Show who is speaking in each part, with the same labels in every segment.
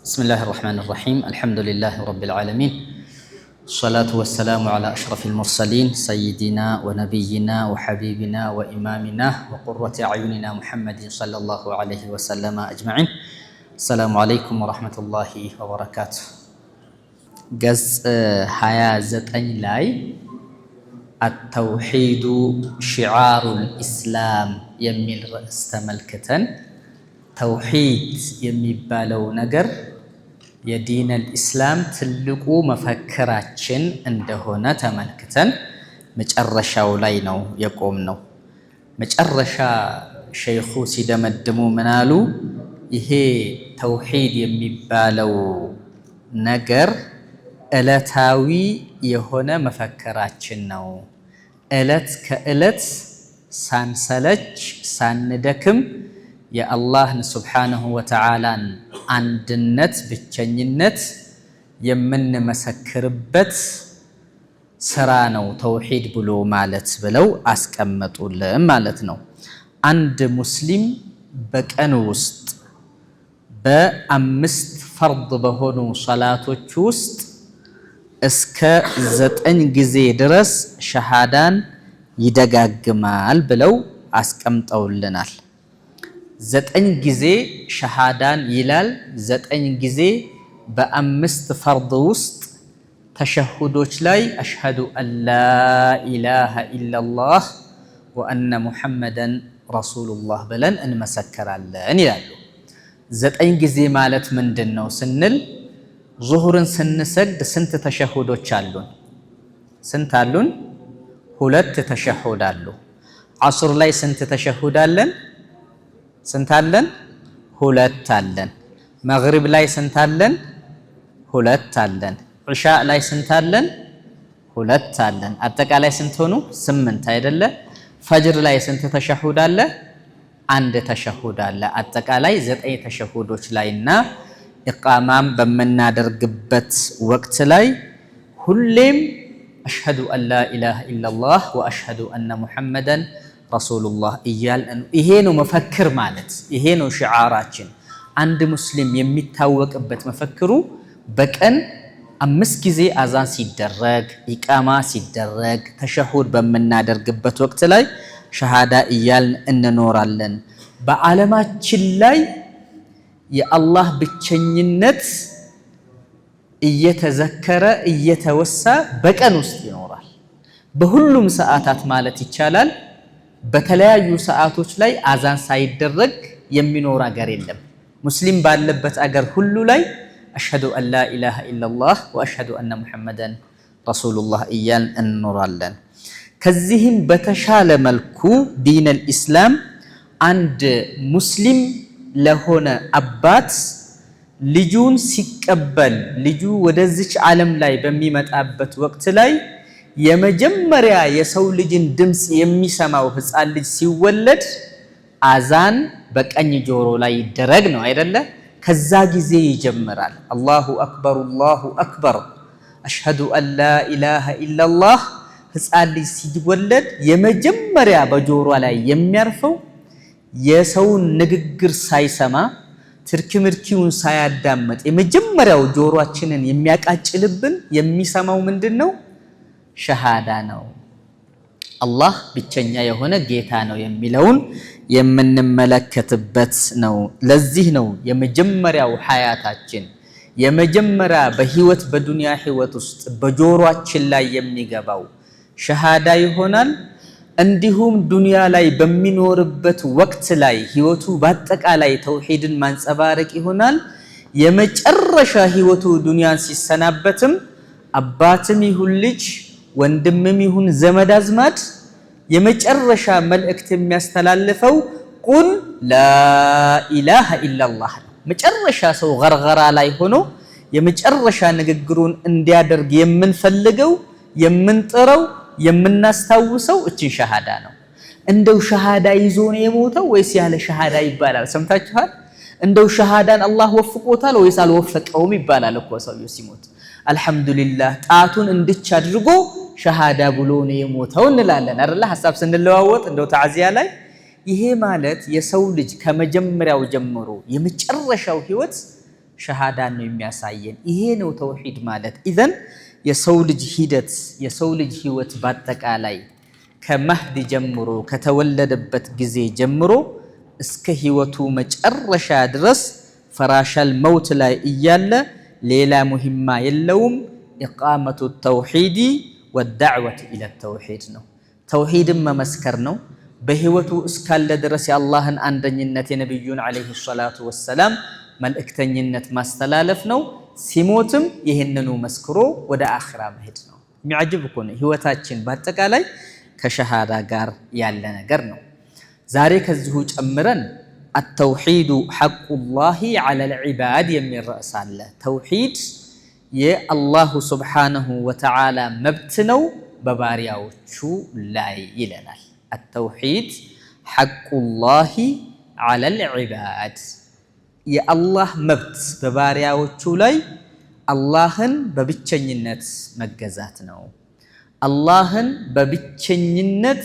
Speaker 1: بسم الله الرحمن الرحيم الحمد لله رب العالمين الصلاة والسلام على أشرف المرسلين سيدنا ونبينا وحبيبنا وإمامنا وقرة أعيننا محمد صلى الله عليه وسلم أجمعين السلام عليكم ورحمة الله وبركاته قز حياة زتين لاي التوحيد شعار الإسلام يميل رأس تملكتن توحيد የሚባለው ነገር የዲን الإسلام ትልቁ መፈክራችን እንደሆነ ተመልክተን መጨረሻው ላይ ነው የቆምነው። መጨረሻ ሸይኹ ሲደመድሙ ምናሉ ይሄ ተውሂድ የሚባለው ነገር እለታዊ የሆነ መፈክራችን ነው። እለት ከእለት ሳንሰለች ሳንደክም የአላህን ሱብሓነሁ ወተዓላን አንድነት ብቸኝነት የምንመሰክርበት ስራ ነው ተውሂድ ብሎ ማለት ብለው አስቀመጡልን ማለት ነው። አንድ ሙስሊም በቀን ውስጥ በአምስት ፈርድ በሆኑ ሰላቶች ውስጥ እስከ 9 ጊዜ ድረስ ሸሃዳን ይደጋግማል ብለው አስቀምጠውልናል። 9 ጊዜ ሸሃዳን ይላል። 9 ጊዜ በአምስት ፈርድ ውስጥ ተሸሁዶች ላይ አሽሀዱ አላ ኢላሃ ኢላላህ ወአነ ሙሐመደን ረሱሉላህ ብለን እንመሰክራለን ይላሉ። 9 ጊዜ ማለት ምንድን ነው ስንል ዙሁርን ስንሰግድ ስንት ተሸሁዶች አሉን? ስንት አሉን? 2 ተሸሁድ አሉ። ዐሱር ላይ ስንት ተሸሁድ አለን? ስንት አለን? 2 አለን። መግሪብ ላይ ስንት አለን? 2 አለን። ዒሻ ላይ ስንት አለን? 2 አለን። አጠቃላይ ስንት ሆኑ? 8 አይደለ? ፈጅር ላይ ስንት ተሸሁድ አለ? 1 ተሸሁድ አለ። አጠቃላይ 9 ተሸሁዶች ላይና ኢቃማም በምናደርግበት ወቅት ላይ ሁሌም አሽሀዱ አላ ኢላሃ ኢላላህ ወአሽሀዱ አነ ሙሐመደን ረሱሉላህ እያልን ይሄ ነው መፈክር ማለት፣ ይሄ ነው ሽዓራችን። አንድ ሙስሊም የሚታወቅበት መፈክሩ በቀን 5 ጊዜ አዛን ሲደረግ ኢቃማ ሲደረግ ተሸሁድ በምናደርግበት ወቅት ላይ ሸሃዳ እያልን እንኖራለን። በዓለማችን ላይ የአላህ ብቸኝነት እየተዘከረ እየተወሳ በቀን ውስጥ ይኖራል። በሁሉም ሰዓታት ማለት ይቻላል በተለያዩ ሰዓቶች ላይ አዛን ሳይደረግ የሚኖር አገር የለም። ሙስሊም ባለበት አገር ሁሉ ላይ አሽሀዱ አላ ኢላሃ ኢላላህ ወአሽሀዱ አነ ሙሐመደን ረሱሉላህ እያልን እንኖራለን። ከዚህም በተሻለ መልኩ ዲን አልኢስላም አንድ ሙስሊም ለሆነ አባት ልጁን ሲቀበል ልጁ ወደዚች ዓለም ላይ በሚመጣበት ወቅት ላይ የመጀመሪያ የሰው ልጅን ድምፅ የሚሰማው ህፃን ልጅ ሲወለድ አዛን በቀኝ ጆሮ ላይ ይደረግ ነው አይደለ? ከዛ ጊዜ ይጀምራል። አላሁ አክበር አላሁ አክበር አሽሀዱ አላ ኢላሃ ኢላላህ። ህፃን ልጅ ሲወለድ የመጀመሪያ በጆሮ ላይ የሚያርፈው የሰውን ንግግር ሳይሰማ ትርክምርኪውን ሳያዳመጥ የመጀመሪያው ጆሮአችንን የሚያቃጭልብን የሚሰማው ምንድን ነው? ሸሃዳ ነው። አላህ ብቸኛ የሆነ ጌታ ነው የሚለውን የምንመለከትበት ነው። ለዚህ ነው የመጀመሪያው ሐያታችን የመጀመሪያ በህይወት በዱንያ ህይወት ውስጥ በጆሮአችን ላይ የሚገባው ሸሃዳ ይሆናል። እንዲሁም ዱንያ ላይ በሚኖርበት ወቅት ላይ ህይወቱ በአጠቃላይ ተውሂድን ማንጸባረቅ ይሆናል። የመጨረሻ ህይወቱ ዱንያን ሲሰናበትም አባትም ይሁን ልጅ ወንድምም ይሁን ዘመድ አዝማድ የመጨረሻ መልእክት የሚያስተላልፈው ቁል ላኢላሃ ኢላላህ ነው። መጨረሻ ሰው ገርገራ ላይ ሆኖ የመጨረሻ ንግግሩን እንዲያደርግ የምንፈልገው የምንጥረው የምናስታውሰው እችን ሸሃዳ ነው። እንደው ሸሃዳ ይዞ ነው የሞተው ወይስ ያለ ሸሃዳ ይባላል? ሰምታችኋል? እንደው ሸሃዳን አላህ ወፍቆታል ወይስ አልወፈቀውም ይባላል እኮ ሰውየው ሲሞት። አልሐምዱሊላህ ጣቱን እንድች አድርጎ ሸሃዳ ብሎ ነው የሞተው እንላለን አይደል? ሐሳብ ስንለዋወጥ እንደው ተዓዚያ ላይ ይሄ ማለት የሰው ልጅ ከመጀመሪያው ጀምሮ የመጨረሻው ህይወት ሸሃዳን ነው የሚያሳየን። ይሄ ነው ተውሂድ ማለት። ኢዘን የሰው ልጅ ሂደት የሰው ልጅ ህይወት በአጠቃላይ ከመህድ ጀምሮ ከተወለደበት ጊዜ ጀምሮ እስከ ህይወቱ መጨረሻ ድረስ ፈራሻል መውት ላይ እያለ ሌላ ሙሂማ የለውም። ኢቃመቱ ተውሂድ ወዳዕወቱ ኢለ ተውሂድ ነው። ተውሂድን መመስከር ነው። በህይወቱ እስካለ ድረስ የአላህን አንደኝነት የነብዩን አለይሂ ሰላቱ ወሰላም መልእክተኝነት ማስተላለፍ ነው። ሲሞትም ይህንኑ መስክሮ ወደ አኺራ መሄድ ነው። የሚያጅብ እኮ ነው። ህይወታችን በአጠቃላይ ከሸሃዳ ጋር ያለ ነገር ነው። ዛሬ ከዚሁ ጨምረን አተውሂዱ ሐቁላሂ ዐለል ዒባድ የሚል ርዕስ አለ። ተውሂድ የአላሁ ሱብሓነሁ ወተዓላ መብት ነው በባሪያዎቹ ላይ ይለናል። አተውሂድ ሐቁላሂ ዐለል ዒባድ የአላህ መብት በባሪያዎቹ ላይ አላህን በብቸኝነት መገዛት ነው። አላህን በብቸኝነት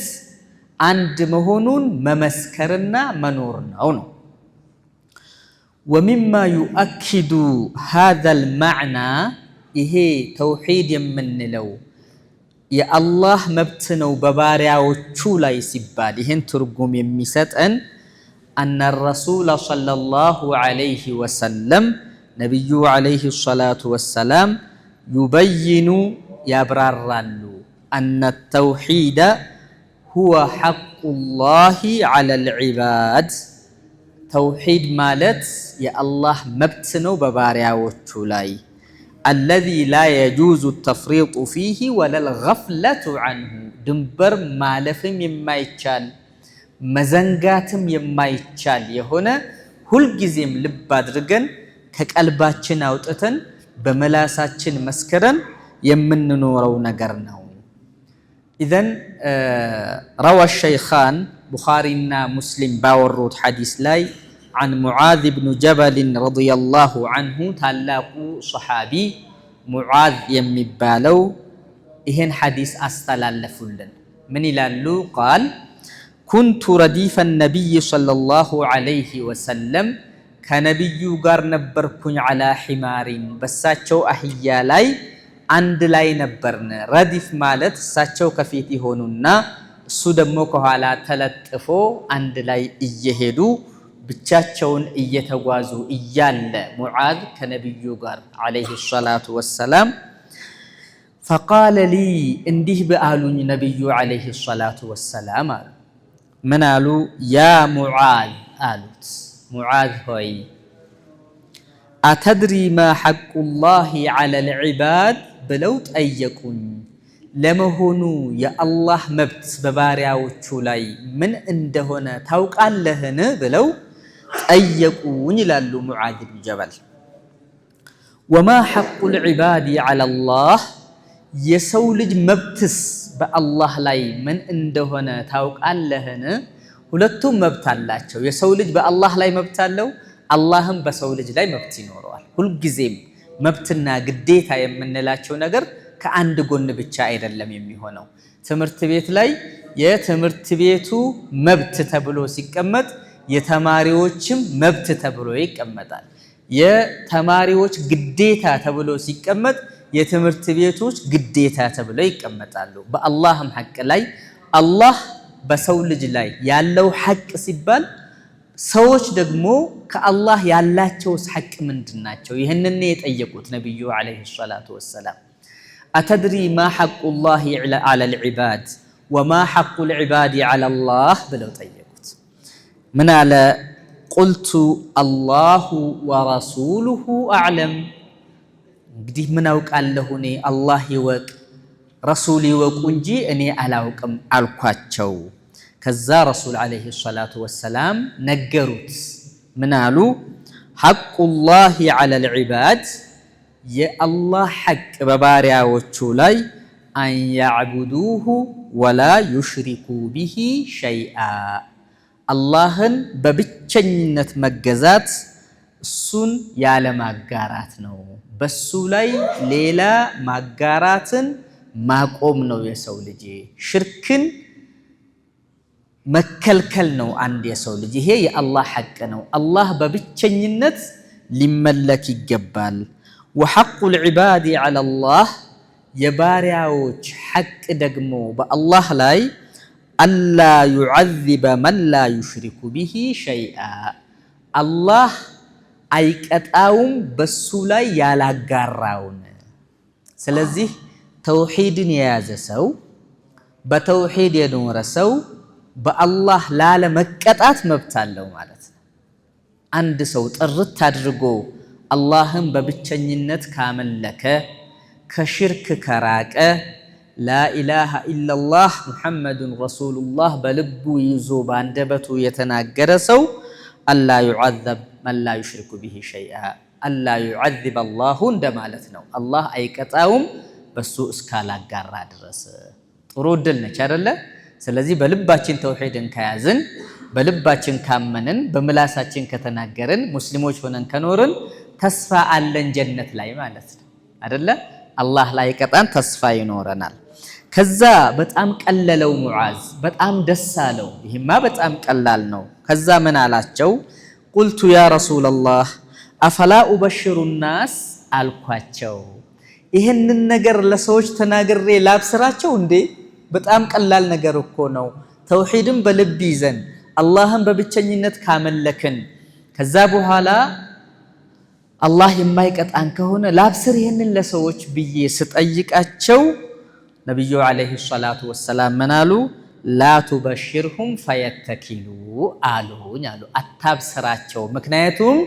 Speaker 1: አንድ መሆኑን መመስከርና መኖር ነው። ወሚማ ዩአኪዱ ሃዘል ማዕና ይሄ ተውሂድ የምንለው የአላህ መብት ነው በባሪያዎቹ ላይ ሲባል ይህን ትርጉም የሚሰጠን አነ ረሱለ ሰለላሁ ዐለይሂ ወሰለም ነቢዩ ዐለይሂ ሰላቱ ወሰላም ዩበይኑ ያብራራሉ አነ ተውሂደ ሁወ ሐቁላሂ ዐለል ዒባድ ተውሂድ ማለት የአላህ መብት ነው በባሪያዎቹ ላይ አለዚ ላ የጁዙ ተፍሪጡ ፊህ ወለል ገፍለቱ ዐንሁ ድንበር ማለፍም የማይቻል መዘንጋትም የማይቻል የሆነ ሁልጊዜም ልብ አድርገን ከቀልባችን አውጥተን በመላሳችን መስከረን የምንኖረው ነገር ነው። ኢዘን ረዋ ሸይኻን ቡኻሪና ሙስሊም ባወሩት ሐዲስ ላይ عن معاذ بن جبل رضي الله عنه ታላቁ ሰሓቢ ሙዓዝ የሚባለው ይህን ሐዲስ አስተላለፉልን። ምን ይላሉ? ቃል ኩንቱ ረዲፈ ነቢይ ሰለላሁ ዐለይሂ ወሰለም ከነቢዩ ጋር ነበርኩኝ ዐላ ሒማሪን በሳቸው አህያ ላይ አንድ ላይ ነበርን። ረዲፍ ማለት እሳቸው ከፊት ይሆኑና እሱ ደግሞ ከኋላ ተለጥፎ አንድ ላይ እየሄዱ ብቻቸውን እየተጓዙ እያለ ሙዓዝ ከነቢዩ ጋር ዐለይሂ ሰላቱ ወሰላም ፈቃለ ሊ እንዲህ በአሉኝ ነቢዩ ዐለይሂ ሰላቱ ወሰላም አሉ። ምን አሉ? ያ ሙዓዝ አሉት፣ ሙዓዝ ሆይ አተድሪ ማ ሐቁላሂ ዐለል ዒባድ ብለው ጠየቁኝ። ለመሆኑ የአላህ መብት በባሪያዎቹ ላይ ምን እንደሆነ ታውቃለህን? ብለው ጠየቁኝ ይላሉ ሙዓዝ ብን ጀበል። ወማ ሐቁል ዒባድ ዐለላህ የሰው ልጅ መብትስ በአላህ ላይ ምን እንደሆነ ታውቃለህን? ሁለቱም መብት አላቸው። የሰው ልጅ በአላህ ላይ መብት አለው፣ አላህም በሰው ልጅ ላይ መብት ይኖረዋል። ሁልጊዜም መብትና ግዴታ የምንላቸው ነገር ከአንድ ጎን ብቻ አይደለም የሚሆነው። ትምህርት ቤት ላይ የትምህርት ቤቱ መብት ተብሎ ሲቀመጥ የተማሪዎችም መብት ተብሎ ይቀመጣል። የተማሪዎች ግዴታ ተብሎ ሲቀመጥ የትምህርት ቤቶች ግዴታ ተብሎ ይቀመጣሉ። በአላህም ሐቅ ላይ አላህ በሰው ልጅ ላይ ያለው ሐቅ ሲባል ሰዎች ደግሞ ከአላህ ያላቸው ሐቅ ምንድናቸው? ይህንን የጠየቁት ነብዩ አለይሂ ሰላቱ ወሰላም አተድሪ ማ ሐቁላሂ ዐለል ዒባድ ወማ ሐቁል ዒባድ ዐለላህ ብለው ጠየቁት። ምን አለ? ቁልቱ አላሁ ወረሱሉሁ አዕለም። እንግዲህ ምን አውቃለሁ እኔ አላህ ይወቅ ረሱል ይወቁ እንጂ እኔ አላውቅም አልኳቸው። ከዛ ረሱል አለይሂ ሰላቱ ወሰላም ነገሩት። ምን አሉ? ሐቁላሂ ዐለል ዒባድ የአላህ ሐቅ በባሪያዎቹ ላይ አን ያዕቡዱሁ ወላ ዩሽሪኩ ቢሂ ሸይአ አላህን በብቸኝነት መገዛት እሱን ያለ ማጋራት ነው። በሱ ላይ ሌላ ማጋራትን ማቆም ነው። የሰው ልጅ ሽርክን መከልከል ነው አንድ የሰው ልጅ። ይሄ የአላህ ሐቅ ነው። አላህ በብቸኝነት ሊመለክ ይገባል። ወሐቁ ልዕባድ ዐላ ላህ የባሪያዎች ሐቅ ደግሞ በአላህ ላይ አላ ዩዐዚበ መን ላ ዩሽሪኩ ቢሂ ሸይአ አላህ አይቀጣውም በሱ ላይ ያላጋራውን። ስለዚህ ተውሂድን የያዘ ሰው በተውሂድ የኖረ ሰው በአላህ ላለመቀጣት መብት አለው ማለት ነው። አንድ ሰው ጥርት አድርጎ አላህን በብቸኝነት ካመለከ ከሽርክ ከራቀ ላኢላሃ ኢለላህ ሙሐመዱን ረሱሉላህ በልቡ ይዞ ባንደበቱ የተናገረ ሰው አላ ዩዐዘብ መን ላ ዩሽሪኩ ቢሂ ሸይአ አላ ዩዐዚብ አላሁ እንደማለት ነው። አላህ አይቀጣውም በሱ እስካላጋራ ድረስ። ጥሩ እድል ነች አይደለ? ስለዚህ በልባችን ተውሂድን ከያዝን፣ በልባችን ካመንን፣ በምላሳችን ከተናገርን፣ ሙስሊሞች ሆነን ከኖርን ተስፋ አለን ጀነት ላይ ማለት ነው አይደለ? አላህ ላይ ቀጣን ተስፋ ይኖረናል። ከዛ በጣም ቀለለው ሙዓዝ፣ በጣም ደስ አለው። ይህማ በጣም ቀላል ነው። ከዛ ምን አላቸው? ቁልቱ ያ ረሱለላህ አፈላ ኡበሽሩ ናስ አልኳቸው። ይህንን ነገር ለሰዎች ተናግሬ ላብስራቸው እንዴ? በጣም ቀላል ነገር እኮ ነው። ተውሂድን በልብ ይዘን አላህን በብቸኝነት ካመለክን ከዛ በኋላ አላህ የማይቀጣን ከሆነ ላብስር ይህንን ለሰዎች ብዬ ስጠይቃቸው ነቢዩ ዓለይሂ ሰላቱ ወሰላም ምን አሉ? ላ ቱበሽርሁም ፈየተኪሉ አሉኝ አሉ። አታብስራቸው፣ ምክንያቱም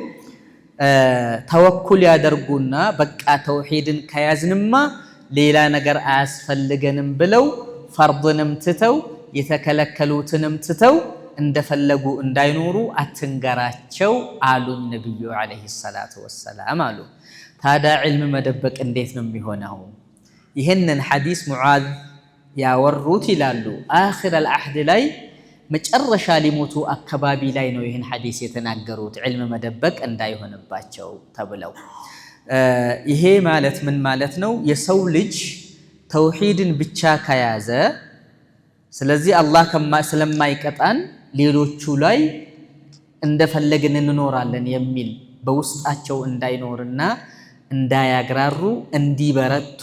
Speaker 1: ተወኩል ያደርጉና በቃ ተውሂድን ከያዝንማ ሌላ ነገር አያስፈልገንም ብለው ፈርድንም ትተው የተከለከሉትንም ትተው እንደፈለጉ እንዳይኖሩ አትንገራቸው አሉኝ ነቢዩ ዓለይሂ ሰላቱ ወሰላም አሉ። ታዲያ ዒልም መደበቅ እንዴት ነው የሚሆነው? ይህንን ሐዲስ ሙዓዝ ያወሩት ይላሉ አኺረል ዐህድ ላይ መጨረሻ ሊሞቱ አካባቢ ላይ ነው ይህን ሐዲስ የተናገሩት፣ ዒልም መደበቅ እንዳይሆንባቸው ተብለው። ይሄ ማለት ምን ማለት ነው? የሰው ልጅ ተውሂድን ብቻ ከያዘ ስለዚህ አላህ ስለማይቀጣን ሌሎቹ ላይ እንደፈለግን እንኖራለን የሚል በውስጣቸው እንዳይኖርና እንዳያግራሩ እንዲበረቱ፣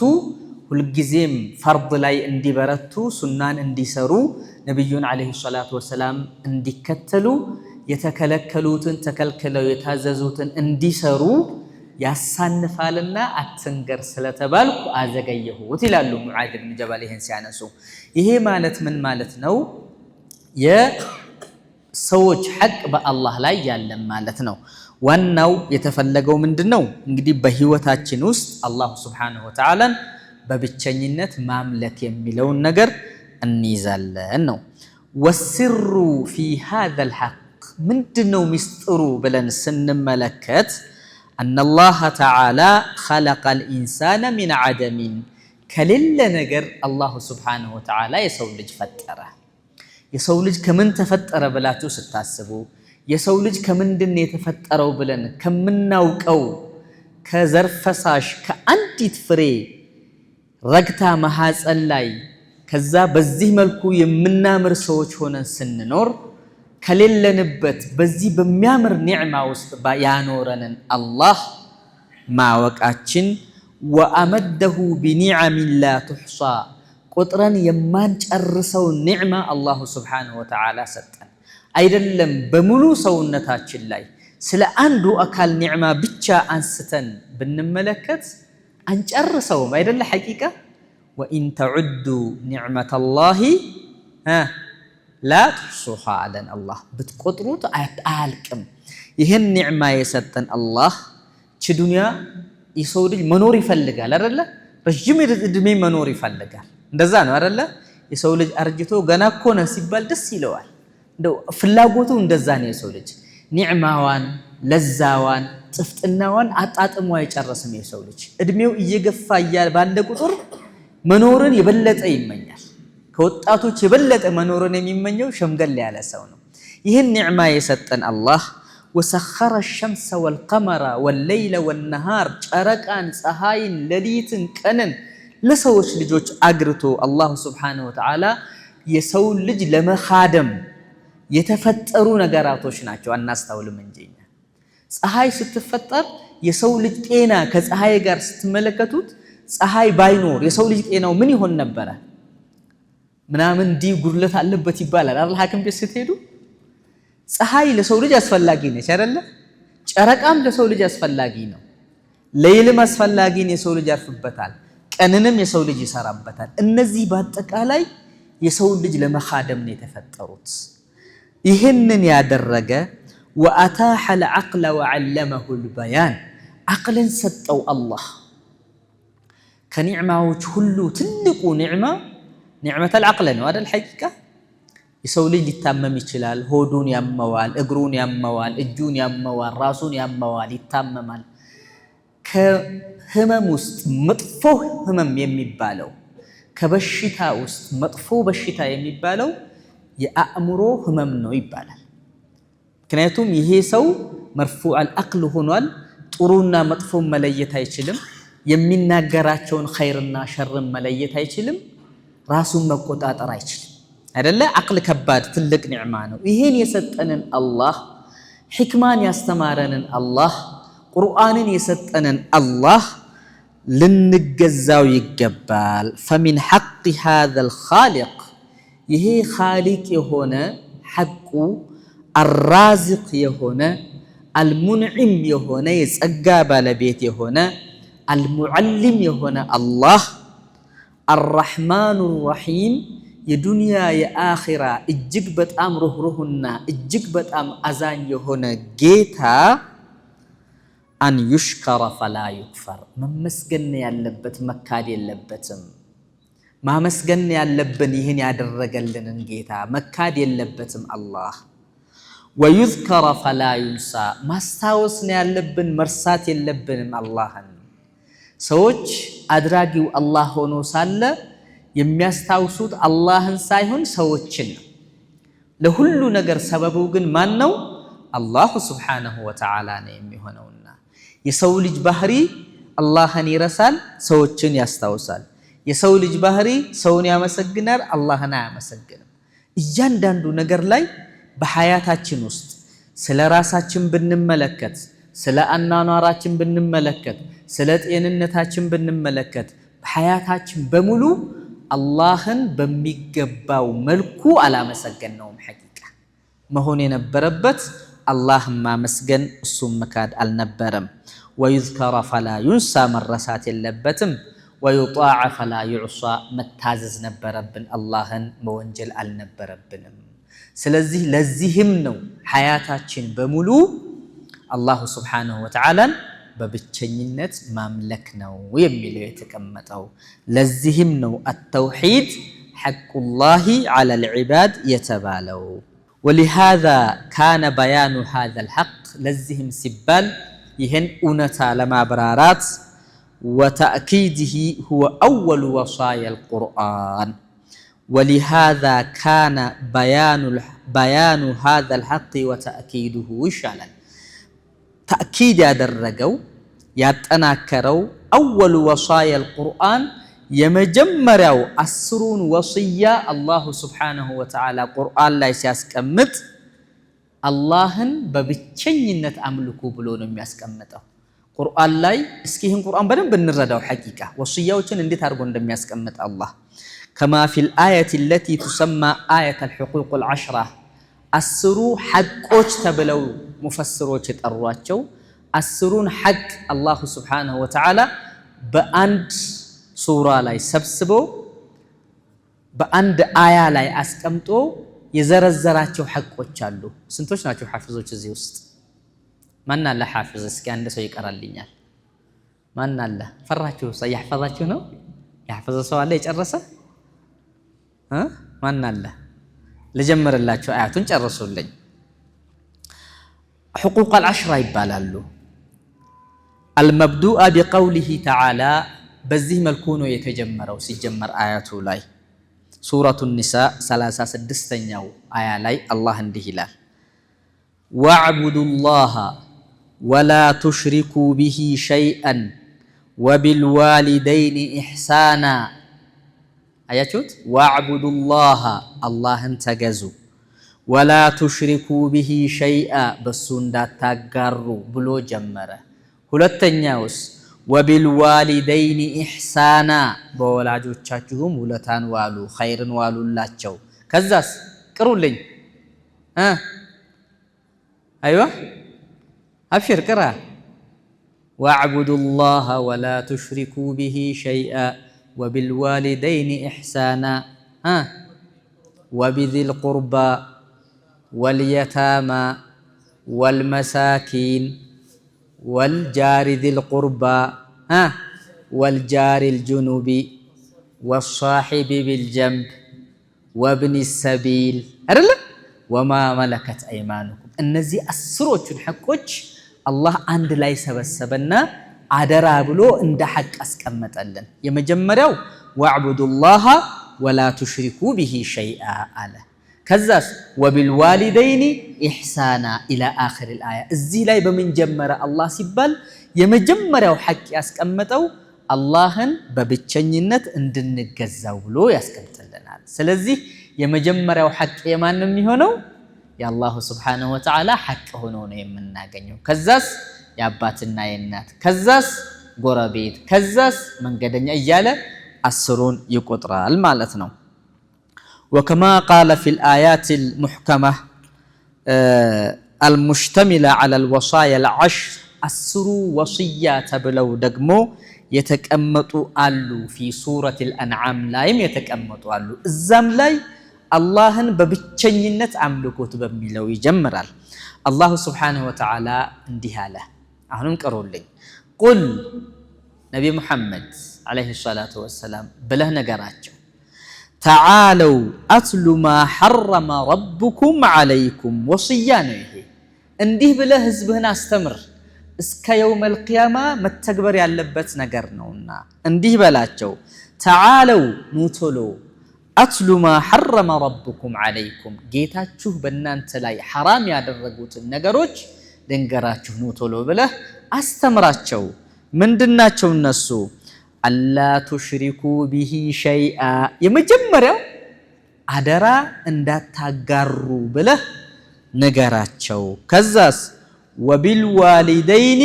Speaker 1: ሁልጊዜም ፈርድ ላይ እንዲበረቱ፣ ሱናን እንዲሰሩ፣ ነቢዩን ዓለይሂ ሰላቱ ወሰላም እንዲከተሉ፣ የተከለከሉትን ተከልክለው የታዘዙትን እንዲሰሩ ያሳንፋልና አትንገር ስለተባልኩ አዘገየሁት ይላሉ ሙዓዝ ብን ጀበል ይህን ሲያነሱ። ይሄ ማለት ምን ማለት ነው? የሰዎች ሐቅ በአላህ ላይ ያለን ማለት ነው። ዋናው የተፈለገው ምንድነው? እንግዲህ በህይወታችን ውስጥ አላሁ ሱብሓነሁ ወተዓላን በብቸኝነት ማምለክ የሚለውን ነገር እንይዛለን ነው። ወስሩ ፊ ሃዘል ሐቅ ምንድነው ሚስጥሩ ብለን ስንመለከት አነላህ ተዓላ ኸለቀል ኢንሳነ ሚን ዐደሚን ከሌለ ነገር አላሁ ሱብሓነሁ ወተዓላ የሰው ልጅ ፈጠረ። የሰው ልጅ ከምን ተፈጠረ ብላችሁ ስታስቡ የሰው ልጅ ከምንድን የተፈጠረው ብለን ከምናውቀው ከዘር ፈሳሽ ከአንዲት ፍሬ ረግታ ማሐፀን ላይ ከዛ በዚህ መልኩ የምናምር ሰዎች ሆነን ስንኖር ከሌለንበት በዚህ በሚያምር ኒዕማ ውስጥ ያኖረንን አላህ ማወቃችን ወአመደሁ ቢኒዓሚን ላ ቱሕሳ ቁጥረን የማንጨርሰው ኒዕማ አላሁ ሱብሓነሁ ወተዓላ ሰጠን። አይደለም በሙሉ ሰውነታችን ላይ ስለ አንዱ አካል ኒዕማ ብቻ አንስተን ብንመለከት አንጨርሰውም። አይደለ ሐቂቃ ወኢን ተዑዱ ኒዕመተላሂ ላ ትሕሱሃ አለን አላህ። ብትቆጥሩት አያልቅም። ይህን ኒዕማ የሰጠን አላህ ች ዱንያ የሰው ልጅ መኖር ይፈልጋል አይደለ? ረዥም ዕድሜ መኖር ይፈልጋል። እንደዛ ነው አይደለ? የሰው ልጅ አርጅቶ ገና እኮ ነህ ሲባል ደስ ይለዋል። እንደው ፍላጎቱ እንደዛ ነው። የሰው ልጅ ኒዕማዋን፣ ለዛዋን፣ ጥፍጥናዋን አጣጥሞ አይጨርስም። የሰው ልጅ እድሜው እየገፋ ባለ ቁጥር መኖርን የበለጠ ይመኛል። ከወጣቶች የበለጠ መኖርን የሚመኘው ሸምገል ያለ ሰው ነው። ይህን ኒዕማ የሰጠን አላህ ወሰኸረ ሸምሰ ወልቀመረ ወለይለ ወነሃር ጨረቃን፣ ፀሐይን፣ ሌሊትን፣ ቀንን ለሰዎች ልጆች አግርቶ አላሁ ሱብሓነሁ ወተዓላ የሰው ልጅ ለመኻደም የተፈጠሩ ነገራቶች ናቸው። አናስተውልም እንጂ ፀሐይ ስትፈጠር የሰው ልጅ ጤና ከፀሐይ ጋር ስትመለከቱት ፀሐይ ባይኖር የሰው ልጅ ጤናው ምን ይሆን ነበር? ምናምን ዲ ጉድለት አለበት ይባላል አይደል? ሐኪም ቤት ስትሄዱ ፀሐይ ለሰው ልጅ አስፈላጊ ነች አይደለ? ጨረቃም ለሰው ልጅ አስፈላጊ ነው። ለይልም አስፈላጊ ነው፣ የሰው ልጅ ያርፍበታል። ቀንንም የሰው ልጅ ይሰራበታል። እነዚህ በአጠቃላይ የሰው ልጅ ለመኻደም ነው የተፈጠሩት። ይህንን ያደረገ ወአታሐ العقل وعلمه البيان عقልን ሰጠው አላህ። ከኒዕማዎች ሁሉ ትልቁ ኒዕማ ኒዕመተ العقل ነው አይደል? ሐቂቃ የሰው ልጅ ሊታመም ይችላል። ሆዱን ያመዋል፣ እግሩን ያመዋል፣ እጁን ያመዋል፣ ራሱን ያመዋል፣ ይታመማል። ከህመም ውስጥ መጥፎ ህመም የሚባለው ከበሽታ ውስጥ መጥፎ በሽታ የሚባለው የአእምሮ ህመም ነው ይባላል። ምክንያቱም ይሄ ሰው መርፉዕ አልአቅል ሆኗል። ጥሩና መጥፎን መለየት አይችልም። የሚናገራቸውን ኸይርና ሸርን መለየት አይችልም። ራሱን መቆጣጠር አይችልም። አይደለ? አቅል ከባድ ትልቅ ኒዕማ ነው። ይሄን የሰጠንን አላህ፣ ሕክማን ያስተማረንን አላህ፣ ቁርአንን የሰጠንን አላህ ልንገዛው ይገባል። ፈሚን ሐቅ ሃዛል ኻሊቅ ይሄ ኻሊቅ የሆነ ሐቁ አራዚቅ የሆነ አልሙንዒም የሆነ የጸጋ ባለቤት የሆነ አልሙዓሊም የሆነ አላህ አርረሕማኑ ረሒም የዱንያ የአኺራ እጅግ በጣም ሩህሩህና እጅግ በጣም አዛኝ የሆነ ጌታ አን ዩሽከረ ፈላ ዩክፈር መመስገን ያለበት መካድ የለበትም። ማመስገን ያለብን ይህን ያደረገልንን ጌታ መካድ የለበትም አላህ። ወዩዝከረ ፈላ ዩንሳ ማስታወስ ያለብን መርሳት የለብንም አላህን። ሰዎች አድራጊው አላህ ሆኖ ሳለ የሚያስታውሱት አላህን ሳይሆን ሰዎችን ነው። ለሁሉ ነገር ሰበቡ ግን ማን ነው? አላሁ ሱብሓነሁ ወተዓላ ነው የሚሆነውና የሰው ልጅ ባህሪ አላህን ይረሳል፣ ሰዎችን ያስታውሳል። የሰው ልጅ ባህሪ ሰውን ያመሰግናል፣ አላህን አያመሰግንም። እያንዳንዱ ነገር ላይ በሐያታችን ውስጥ ስለ ራሳችን ብንመለከት፣ ስለ አኗኗራችን ብንመለከት፣ ስለ ጤንነታችን ብንመለከት በሐያታችን በሙሉ አላህን በሚገባው መልኩ አላመሰገነውም። ሐቂቃ መሆን የነበረበት አላህን ማመስገን እሱም መካድ አልነበረም። ወዩዝከረ ፈላ ዩንሳ መረሳት የለበትም። ወዩጣዕ ፈላ ዩዕሳ መታዘዝ ነበረብን፣ አላህን መወንጀል አልነበረብንም። ስለዚህ ለዚህም ነው ሐያታችን በሙሉ አላሁ ሱብሓነሁ ወተዓላን በብቸኝነት ማምለክ ነው የሚለው የተቀመጠው። ለዚህም ነው አተውሒድ ሐቁላሂ ዐለል ዒባድ የተባለው። ወሊሃዛ ካነ በያኑ ሃዛል ሐቅ ለዚህም ሲባል ይህን እውነታ ለማብራራት ወተእኪድህ ሁወ አወሉ ወሳየል ቁርአን ወሊሃዛ ካነ በያኑ ሃዛል ሐቅ ወተእኪድሁ ይሻላል። ተእኪድ ያደረገው ያጠናከረው አወሉ ወሳየል ቁርአን የመጀመሪያው 10ሩን ወስያ አላሁ ሱብሓነሁ ወተዓላ ቁርአን ላይ ሲያስቀምጥ አላህን በብቸኝነት አምልኩ ብሎ ነው የሚያስቀምጠው ቁርአን ላይ። እስኪ ይህን ቁርአን በደንብ እንረዳው። ሐቂቃ ወስያዎችን እንዴት አድርጎ እንደሚያስቀምጥ አላህ ከማ ፊል አየት ለቲ ቱሰማ አየተል ሑቁቁል ዐሽራ 10ሩ ሐቆች ተብለው ሙፈስሮች የጠሯቸው 10ሩን ሐቅ አላሁ ሱብሓነሁ ወተዓላ በአንድ ሱራ ላይ ሰብስቦ በአንድ አያ ላይ አስቀምጦ የዘረዘራቸው ሐቆች አሉ። ስንቶች ናቸው ሐፊዞች እዚህ ውስጥ? ማን አለ ሐፊዝ? እስኪ አንድ ሰው ይቀራልኛል። ማን አለ? ፈራችሁ? ያሕፈዛችሁ ነው? ያሕፈዘ ሰው አለ የጨረሰ? ማን አለ? ልጀምርላችሁ፣ አያቱን ጨርሱልኝ። ሑቁቀል ዐሽራ ይባላሉ። አልመብዱአ ቢቀውሊሂ ተዓላ በዚህ መልኩ ነው የተጀመረው። ሲጀመር አያቱ ላይ ሱረቱ ኒሳ 36ኛው አያ ላይ አላህ እንዲህ ይላል፣ ወዕቡዱላህ ወላ ቱሽሪኩ ቢሂ ሸይአን ወቢልዋሊደይኒ ኢሕሳና። አያችሁት? ወዕቡዱላህ አላህን ተገዙ፣ ولا تشركوا به شيئا بسو እንዳታጋሩ ብሎ ጀመረ ሁለተኛውስ وبالوالدين إحسانا በወላጆቻችሁም ውለታን ዋሉ ኸይርን ዋሉላቸው ከዛስ ቅሩልኝ ايوه ابشر قرا واعبدوا الله ولا تشركوا به شيئا وبالوالدين إحسانا وبذي القربى واليتامى والمساكين والجار ذي القربى والجار الجنوب والصاحب بالجنب وابن السبيل وما ملكت أيمانكم እነዚህ አስሮቹን ሐቆች አላህ አንድ ላይ ሰበሰበና አደራ ብሎ እንደ ሐቅ አስቀመጠልን የመጀመሪያው ወዕቡዱላህ ወላ ትሽሪኩ ቢሂ ሸይአ አለ ከዛስ ወቢልዋሊደይኒ ኢሕሳና ኢላ አኺሪል አያ እዚህ ላይ በምን ጀመረ አላህ ሲባል የመጀመሪያው ሐቅ ያስቀመጠው አላህን በብቸኝነት እንድንገዛው ብሎ ያስቀምጥልናል ስለዚህ የመጀመሪያው ሐቅ የማን ነው የሚሆነው የአላሁ ሱብሓነሁ ወተዓላ ሐቅ ሆኖ ነው የምናገኘው ከዛስ የአባትና የእናት ከዛስ ጎረቤት ከዛስ መንገደኛ እያለ አስሩን ይቆጥራል ማለት ነው وكما قال في الآيات المحكمة المشتملة على الوصايا العشر أسر وصيات بلو دقمو يتكأمتوا ألو في سورة الأنعام لايم يتكأمتوا ألو الزام لاي اللهن ببتشنينت عملكوت بميلو يجمرال الله سبحانه وتعالى اندهاله أهنم كرولي قل نبي محمد عليه الصلاة والسلام بله نقراتشو تعالوا أتل ما حرم ربكم عليكم وصيانه انديه بله هزبهنا استمر اسك يوم القيامة متكبر يالبت نقرنونا انديه بلاتشو تعالوا نوتلو أتل ما حرم ربكم عليكم جيتاتشو بنان تلاي حرام يادرقوت النقروج دنقراتشو نوتلو بله استمراتشو من دناتشو النسو ألا تشركوا به شيئا يمجمريو أدرا اندات تاقروا بله نقراتشو كزاس وبالوالدين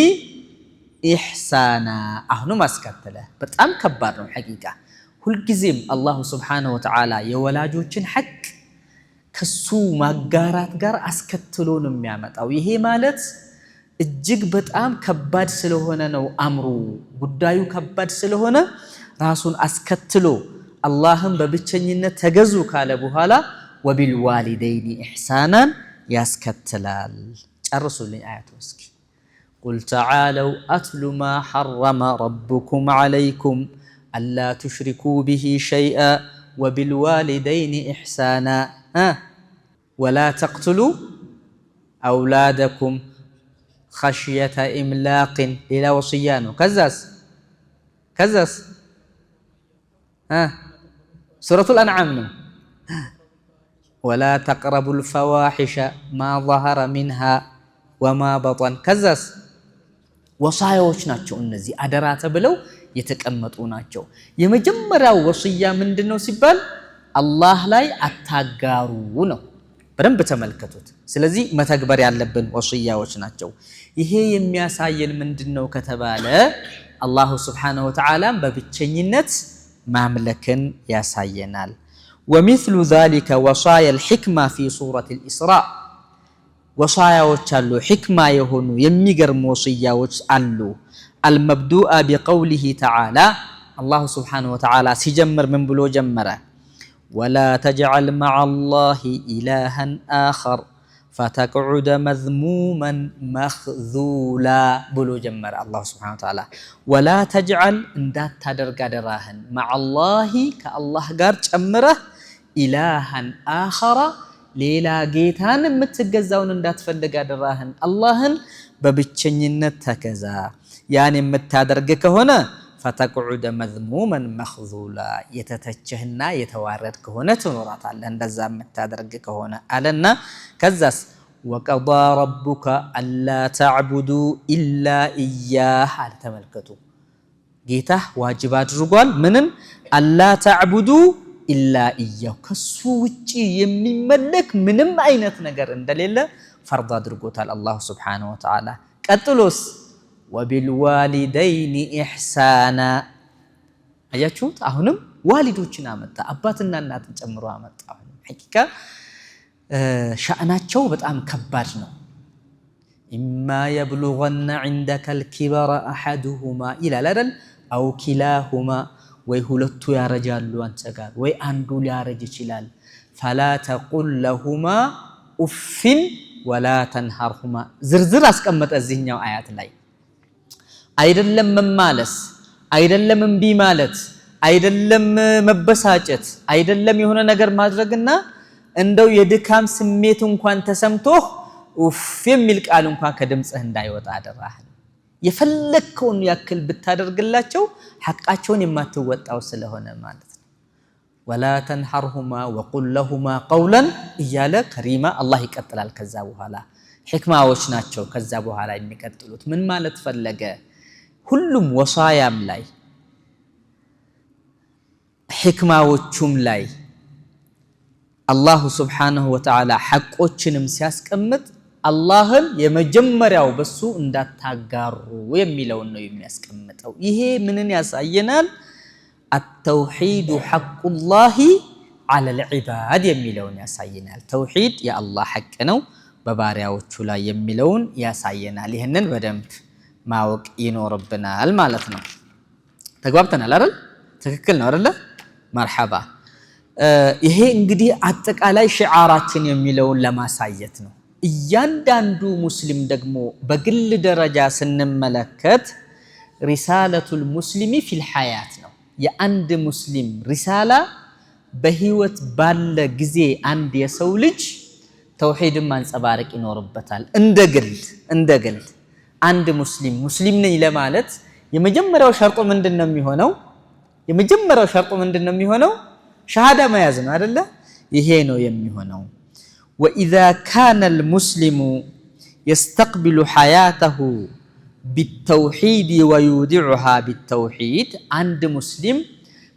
Speaker 1: إحسانا أهنو ما سكتله بتأم كبارنو حقيقة كل جزيم الله سبحانه وتعالى يولاجوچن حق كسو مقارات قار أسكتلون ميامت أو يهي مالت እጅግ በጣም ከባድ ስለሆነ ነው አምሩ ጉዳዩ ከባድ ስለሆነ ራሱን አስከትሎ አላህን በብቸኝነት ተገዙ ካለ በኋላ ወቢልዋሊደይኒ ኢሕሳናን ያስከትላል ጨርሱልኝ አያቱ እስኪ قل تعالوا أتل ما حرم ربكم عليكم ألا تشركوا به شيئا وبالوالدين إحسانا ولا تقتلوا أولادكم خشية إملاق إلى وصيانه كزاس سورة الأنعام ولا تقربوا الفواحش ما ظهر منها وما بطن كزاس وصاياዎች ናቸው እነዚህ አደራተ ብለው የተቀመጡ ናቸው የመጀመሪያው ወصያ ምንድነው ሲባል አላህ ላይ አታጋሩ ነው በደንብ ተመልከቱት ስለዚህ መተግበር ያለብን ወصያዎች ናቸው ይሄ የሚያሳየን ምንድነው ከተባለ አላሁ Subhanahu Wa Ta'ala በብቸኝነት ማምለክን ያሳየናል ومثل ذلك وصايا الحكمة في سورة الإسراء وصاياዎች አሉ حكمة የሆኑ የሚገርሙ ወصያዎች አሉ المبدوء بقوله تعالى الله سبحانه وتعالى ሲጀምር ምን ብሎ ጀመረ ولا تجعل مع الله إلها آخر فتقعد مذموما مخذولا بلو جمر الله سبحانه وتعالى ولا تجعل اندات تدرق دراهن مع الله كالله قار جمره إلها آخر ليلا جيتان متجزاون اندات فلق دراهن اللهن ببتشنينت تكزا يعني متدرقك هنا فتقعد مذموما مخذولا يتتجهنا يتوارد كهونه تنورات الله اندزا متدرقك هنا ألنا كزاس وقضى ربك ألا تعبدوا إلا إياه على تملكته جيته واجبات رجال منن ألا تعبدوا ኢላ ኢያሁ ከሱ ውጪ የሚመለክ ምንም አይነት ነገር እንደሌለ ፈርድ አድርጎታል አላህ ሱብሓነሁ ወተዓላ። ቀጥሎስ ወቢልዋሊደይኒ ኢሕሳና አያችሁት? አሁንም ዋሊዶችን አመጣ፣ አባትና እናትን ጨምሮ አመጣ። ሐቂቃ ሻእናቸው በጣም ከባድ ነው። ኢማ የብሉገነ ዒንደከል ኪበረ አሐዱሁማ ይላል አይደል? አው ኪላሁማ ወይ ሁለቱ ያረጃሉ አንተ ጋር ወይ አንዱ ሊያረጅ ይችላል። ፈላ ተቁል ለሁማ ኡፍን ወላ ተንሃርሁማ ዝርዝር አስቀመጠ እዚህኛው አያት ላይ። አይደለም መማለስ፣ አይደለም እምቢ ማለት፣ አይደለም መበሳጨት፣ አይደለም የሆነ ነገር ማድረግና እንደው የድካም ስሜት እንኳን ተሰምቶህ ኡፍ የሚል ቃል እንኳን ከድምጽህ እንዳይወጣ አደራህን። የፈለከውን ያክል ብታደርግላቸው ሐቃቸውን የማትወጣው ስለሆነ ማለት ነው። ወላ ተንሐርሁማ ወቁል ለሁማ ቀውለን እያለ ከሪማ አላህ ይቀጥላል። ከዛ በኋላ ሕክማዎች ናቸው ከዛ በኋላ የሚቀጥሉት። ምን ማለት ፈለገ? ሁሉም ወሳያም ላይ ሕክማዎቹም ላይ አላሁ ስብሓነሁ ወተዓላ ሐቆችንም ሲያስቀምጥ አላህን የመጀመሪያው በሱ እንዳታጋሩ የሚለውን ነው የሚያስቀምጠው። ይሄ ምንን ያሳየናል? አተውሂዱ ሐቁላሂ ዐለል ዒባድ የሚለውን ያሳየናል። ተውሂድ የአላህ ሐቅ ነው በባሪያዎቹ ላይ የሚለውን ያሳየናል። ይህንን በደንብ ማወቅ ይኖርብናል ማለት ነው። ተግባብተናል አይደል? ትክክል ነው አይደለ? መርሐባ። ይሄ እንግዲህ አጠቃላይ ሽዓራችን የሚለውን ለማሳየት ነው። እያንዳንዱ ሙስሊም ደግሞ በግል ደረጃ ስንመለከት ሪሳለቱል ሙስሊሚ ፊል ሐያት ነው። የአንድ ሙስሊም ሪሳላ በህይወት ባለ ጊዜ አንድ የሰው ልጅ ተውሂድን ማንጸባረቅ ይኖርበታል። እንደ ግል አንድ ሙስሊም ነኝ ለማለት የመጀመሪያው ሸርጡ ምንድነው የሚሆነው? ሸሃዳ መያዝ ነው አይደለ? ይሄ ነው የሚሆነው። ወኢዛ ካነል ሙስሊሙ የስተቅቢሉ ሐያተሁ ቢተውሂድ ወዩዲዑሃ ቢተውሂድ፣ አንድ ሙስሊም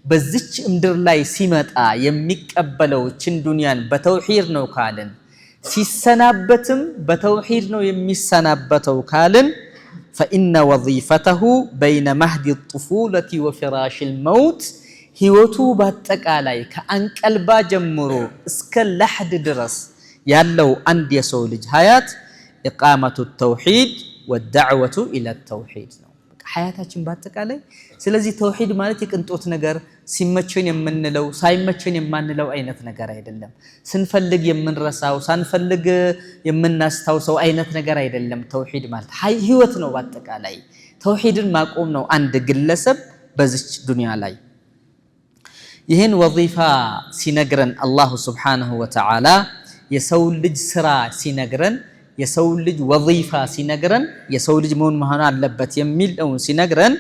Speaker 1: በዚች ምድር ላይ ሲመጣ የሚቀበለው እችን ዱንያን በተውሂድ ነው ካልን፣ ሲሰናበትም በተውሂድ ነው የሚሰናበተው ካልን፣ ፈኢነ ወዚፈተሁ በይነ መህዲ ጡፉለቲ ወፊራሽል መውት፣ ህይወቱ በአጠቃላይ ከአንቀልባ ጀምሮ እስከ ለሕድ ድረስ ያለው አንድ የሰው ልጅ ሀያት ኢቃመቱ ተውሂድ ወዳዕወቱ ኢለ ተውሂድ ነው። ሀያታችን በአጠቃላይ። ስለዚህ ተውሂድ ማለት የቅንጦት ነገር ሲመቸን የምንለው ሳይመቸን የማንለው አይነት ነገር አይደለም። ስንፈልግ የምንረሳው ሳንፈልግ የምናስታውሰው አይነት ነገር አይደለም። ተውሂድ ማለት ህይወት ነው በአጠቃላይ። ተውሂድን ማቆም ነው አንድ ግለሰብ በዚች ዱንያ ላይ። ይህን ወዚፋ ሲነግረን አላሁ ስብሓነሁ ወተዓላ የሰው ልጅ ስራ ሲነግረን፣ የሰው ልጅ ወዚፋ ሲነግረን፣ የሰው ልጅ መሆን አለበት የሚለውን ሲነግረን፣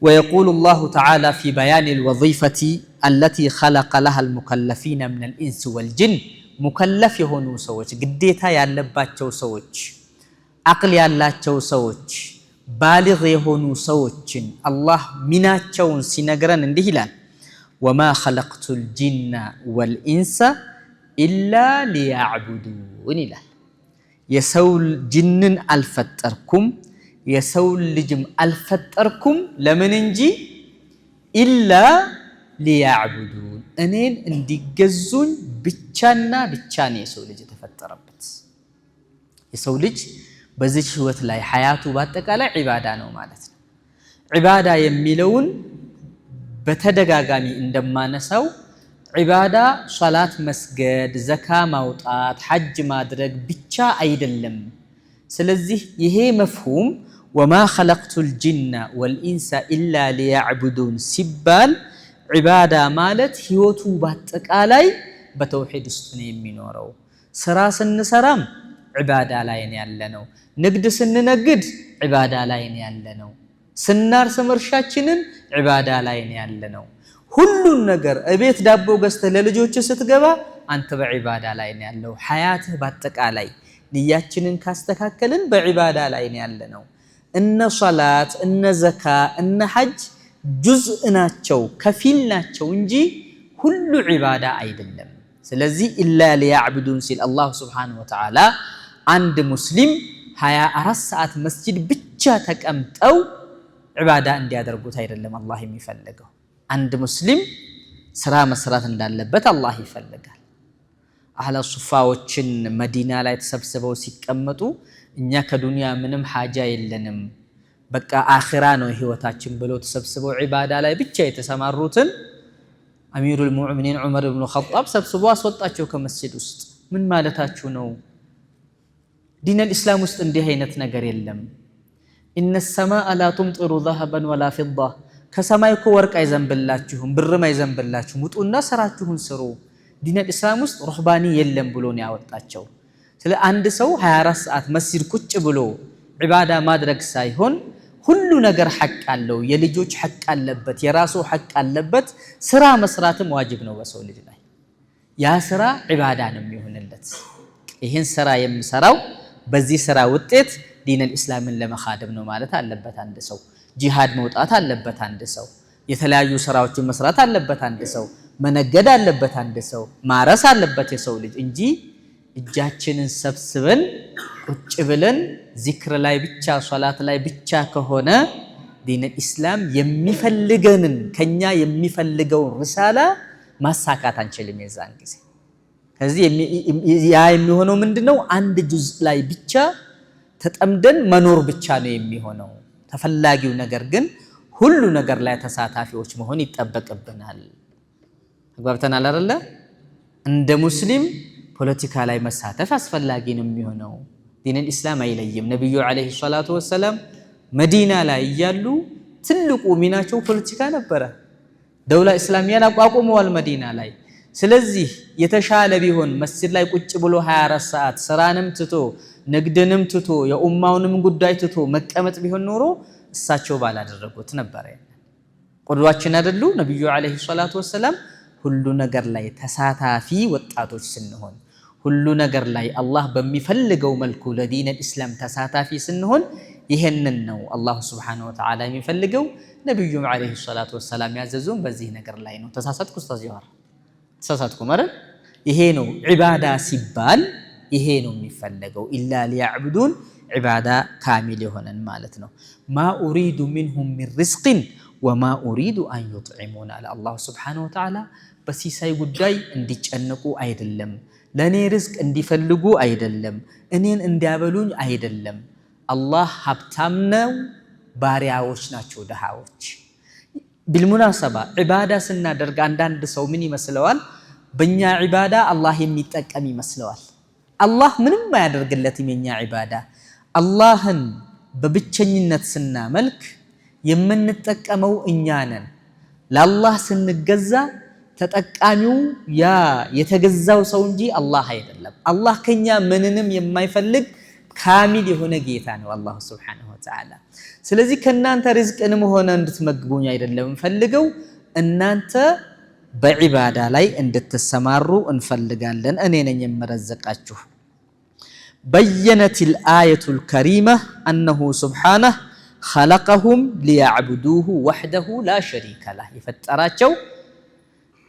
Speaker 1: ወየቁሉ አላሁ ተዓላ ፊ በያኒል ወዚፈቲ አለቲ ኸለቀ ለሃል ሙከለፊነ ሚነል ኢንሲ ወልጅን፣ ሙከለፍ የሆኑ ሰዎች፣ ግዴታ ያለባቸው ሰዎች፣ አቅል ያላቸው ሰዎች፣ ባሊግ የሆኑ ሰዎችን አላህ ሚናቸውን ሲነግረን እንዲህ ይላል፣ ወማ ኸለቅቱል ጂነ ወልኢንሰ ኢላ ሊያዕቡዱን ይላል። የሰው ጅንን አልፈጠርኩም የሰው ልጅም አልፈጠርኩም ለምን እንጂ ኢላ ሊያዕቡዱን፣ እኔን እንዲገዙኝ ብቻና ብቻ ነው የሰው ልጅ የተፈጠረበት። የሰው ልጅ በዚህ ህይወት ላይ ሐያቱ በአጠቃላይ ዒባዳ ነው ማለት ነው። ዒባዳ የሚለውን በተደጋጋሚ እንደማነሳው ዒባዳ ሶላት መስገድ፣ ዘካ ማውጣት፣ ሐጅ ማድረግ ብቻ አይደለም። ስለዚህ ይሄ መፍሁም ወማ ኸለቅቱል ጂነ ወልኢንሰ ኢላ ሊያዕቡዱን ሲባል ዒባዳ ማለት ህይወቱ በአጠቃላይ በተውሂድ ውስጥ ነው የሚኖረው። ስራ ስንሰራም ዒባዳ ላይ ነው ያለነው። ንግድ ስንነግድ ዒባዳ ላይ ነው ያለነው። ስናርስ እርሻችንን ዒባዳ ላይ ነው ያለነው። ሁሉን ነገር እቤት ዳቦ ገዝተህ ለልጆች ስትገባ አንተ በዒባዳ ላይ ነው ያለው። ሐያትህ በአጠቃላይ ንያችንን ካስተካከልን በዒባዳ ላይ ነው ያለነው። እነ ሶላት፣ እነ ዘካ፣ እነ ሐጅ ጁዝእ ናቸው፣ ከፊል ናቸው እንጂ ሁሉ ዒባዳ አይደለም። ስለዚህ ኢላ ሊያዕቡዱን ሲል አላህ ሱብሓነሁ ወተዓላ አንድ ሙስሊም 24 ሰዓት መስጂድ ብቻ ተቀምጠው ዒባዳ እንዲያደርጉት አይደለም አላህ የሚፈልገው። አንድ ሙስሊም ስራ መስራት እንዳለበት አላህ ይፈልጋል። አህለ ሱፋዎችን መዲና ላይ ተሰብስበው ሲቀመጡ እኛ ከዱንያ ምንም ሐጃ የለንም በቃ አኺራ ነው ህይወታችን ብለው ተሰብስበው ዒባዳ ላይ ብቻ የተሰማሩትን አሚሩል ሙእሚኒን ዑመር ኢብኑ ኸጣብ ሰብስበው አስወጣቸው ከመስጂድ ውስጥ። ምን ማለታችሁ ነው? ዲነል ኢስላም ውስጥ እንዲህ አይነት ነገር የለም። ኢነ ሰማአ ላ ቱምጢሩ ዘሀበን ወላ ፊዳ፣ ከሰማይ እኮ ወርቅ አይዘንብላችሁም ብርም አይዘንብላችሁም፣ ውጡና ስራችሁን ስሩ። ዲነል ኢስላም ውስጥ ሩህባኒ የለም ብሎ ነው ያወጣቸው። ስለ አንድ ሰው 24 ሰዓት መስጂድ ቁጭ ብሎ ዒባዳ ማድረግ ሳይሆን ሁሉ ነገር ሐቅ አለው። የልጆች ሐቅ አለበት፣ የራሱ ሐቅ አለበት። ስራ መስራትም ዋጅብ ነው በሰው ልጅ ላይ። ያ ስራ ዒባዳ ነው የሚሆንለት። ይህን ስራ የምሰራው በዚህ ስራ ውጤት ዲነል ኢስላምን ለመኻደም ነው ማለት አለበት አንድ ሰው። ጂሃድ መውጣት አለበት አንድ ሰው። የተለያዩ ስራዎችን መስራት አለበት አንድ ሰው። መነገድ አለበት አንድ ሰው። ማረስ አለበት የሰው ልጅ እንጂ እጃችንን ሰብስበን ቁጭ ብለን ዚክር ላይ ብቻ ሶላት ላይ ብቻ ከሆነ ዲነል ኢስላም የሚፈልገንን ከኛ የሚፈልገውን ሪሳላ ማሳካት አንችልም የዛን ጊዜ። ከዚህ ያ የሚሆነው ምንድነው? አንድ ጁዝ ላይ ብቻ ተጠምደን መኖር ብቻ ነው የሚሆነው። ተፈላጊው ነገር ግን ሁሉ ነገር ላይ ተሳታፊዎች መሆን ይጠበቅብናል። ተግባብተናል አይደለ? እንደ ሙስሊም ፖለቲካ ላይ መሳተፍ አስፈላጊ ነው የሚሆነው። ዲነል ኢስላም አይለይም። ነብዩ አለይሂ ሰላቱ ወሰለም መዲና ላይ እያሉ ትልቁ ሚናቸው ፖለቲካ ነበረ። ደውላ እስላሚያን አቋቁመዋል መዲና ላይ። ስለዚህ የተሻለ ቢሆን መስጂድ ላይ ቁጭ ብሎ 24 ሰዓት ስራንም ትቶ ንግድንም ትቶ የኡማውንም ጉዳይ ትቶ መቀመጥ ቢሆን ኖሮ እሳቸው ባላደረጉት ነበር። ቁድዋችን አይደሉ ነብዩ አለይሂ ሰላቱ ወሰለም? ሁሉ ነገር ላይ ተሳታፊ ወጣቶች ስንሆን፣ ሁሉ ነገር ላይ አላህ በሚፈልገው መልኩ ለዲነል ኢስላም ተሳታፊ ስንሆን ይሄንን ነው አላህ ሱብሓነሁ ወተዓላ የሚፈልገው። ነብዩም አለይሂ ሰላቱ ወሰላም ያዘዙን በዚህ ነገር ላይ ነው። ተሳሳትኩ ኡስታዝ ጀዋር? ተሳሳትኩ ማለት ይሄ ነው ዒባዳ ሲባል ይሄ ነው የሚፈልገው። ኢላ ሊያዕቡዱን ዒባዳ ካሚል የሆነን ማለት ነው። ማ ኡሪዱ ሚንሁም ሚን ሪዝቅን ወማ ኡሪዱ አን ዩጥዒሙን አለ አላህ ሱብሓነሁ ወተዓላ። በሲሳይ ጉዳይ እንዲጨነቁ አይደለም፣ ለኔ ርዝቅ እንዲፈልጉ አይደለም፣ እኔን እንዲያበሉኝ አይደለም። አላህ ሀብታም ነው፣ ባሪያዎች ናቸው ደሃዎች። ቢልሙናሰባ ዒባዳ ስናደርግ አንዳንድ ሰው ምን ይመስለዋል? በእኛ ዒባዳ አላህ የሚጠቀም ይመስለዋል። አላህ ምንም አያደርግለትም የኛ ዒባዳ። አላህን በብቸኝነት ስናመልክ የምንጠቀመው እኛ ነን። ለአላህ ስንገዛ ተጠቃሚው ያ የተገዛው ሰው እንጂ አላህ አይደለም። አላህ ከኛ ምንንም የማይፈልግ ካሚል የሆነ ጌታ ነው አላህ ሱብሓነሁ ወተዓላ። ስለዚህ ከናንተ ሪዝቅንም ሆነ እንድትመግቡኝ አይደለም እንፈልገው፣ እናንተ በዒባዳ ላይ እንድትሰማሩ እንፈልጋለን። እኔ ነኝ የምረዘቃችሁ። በየነቲል አየቱል ከሪመ አነሁ ሱብሓነሁ ኸለቀሁም ሊያዕቡዱሁ ወሕደሁ ላ ሸሪከ ለህ፣ የፈጠራቸው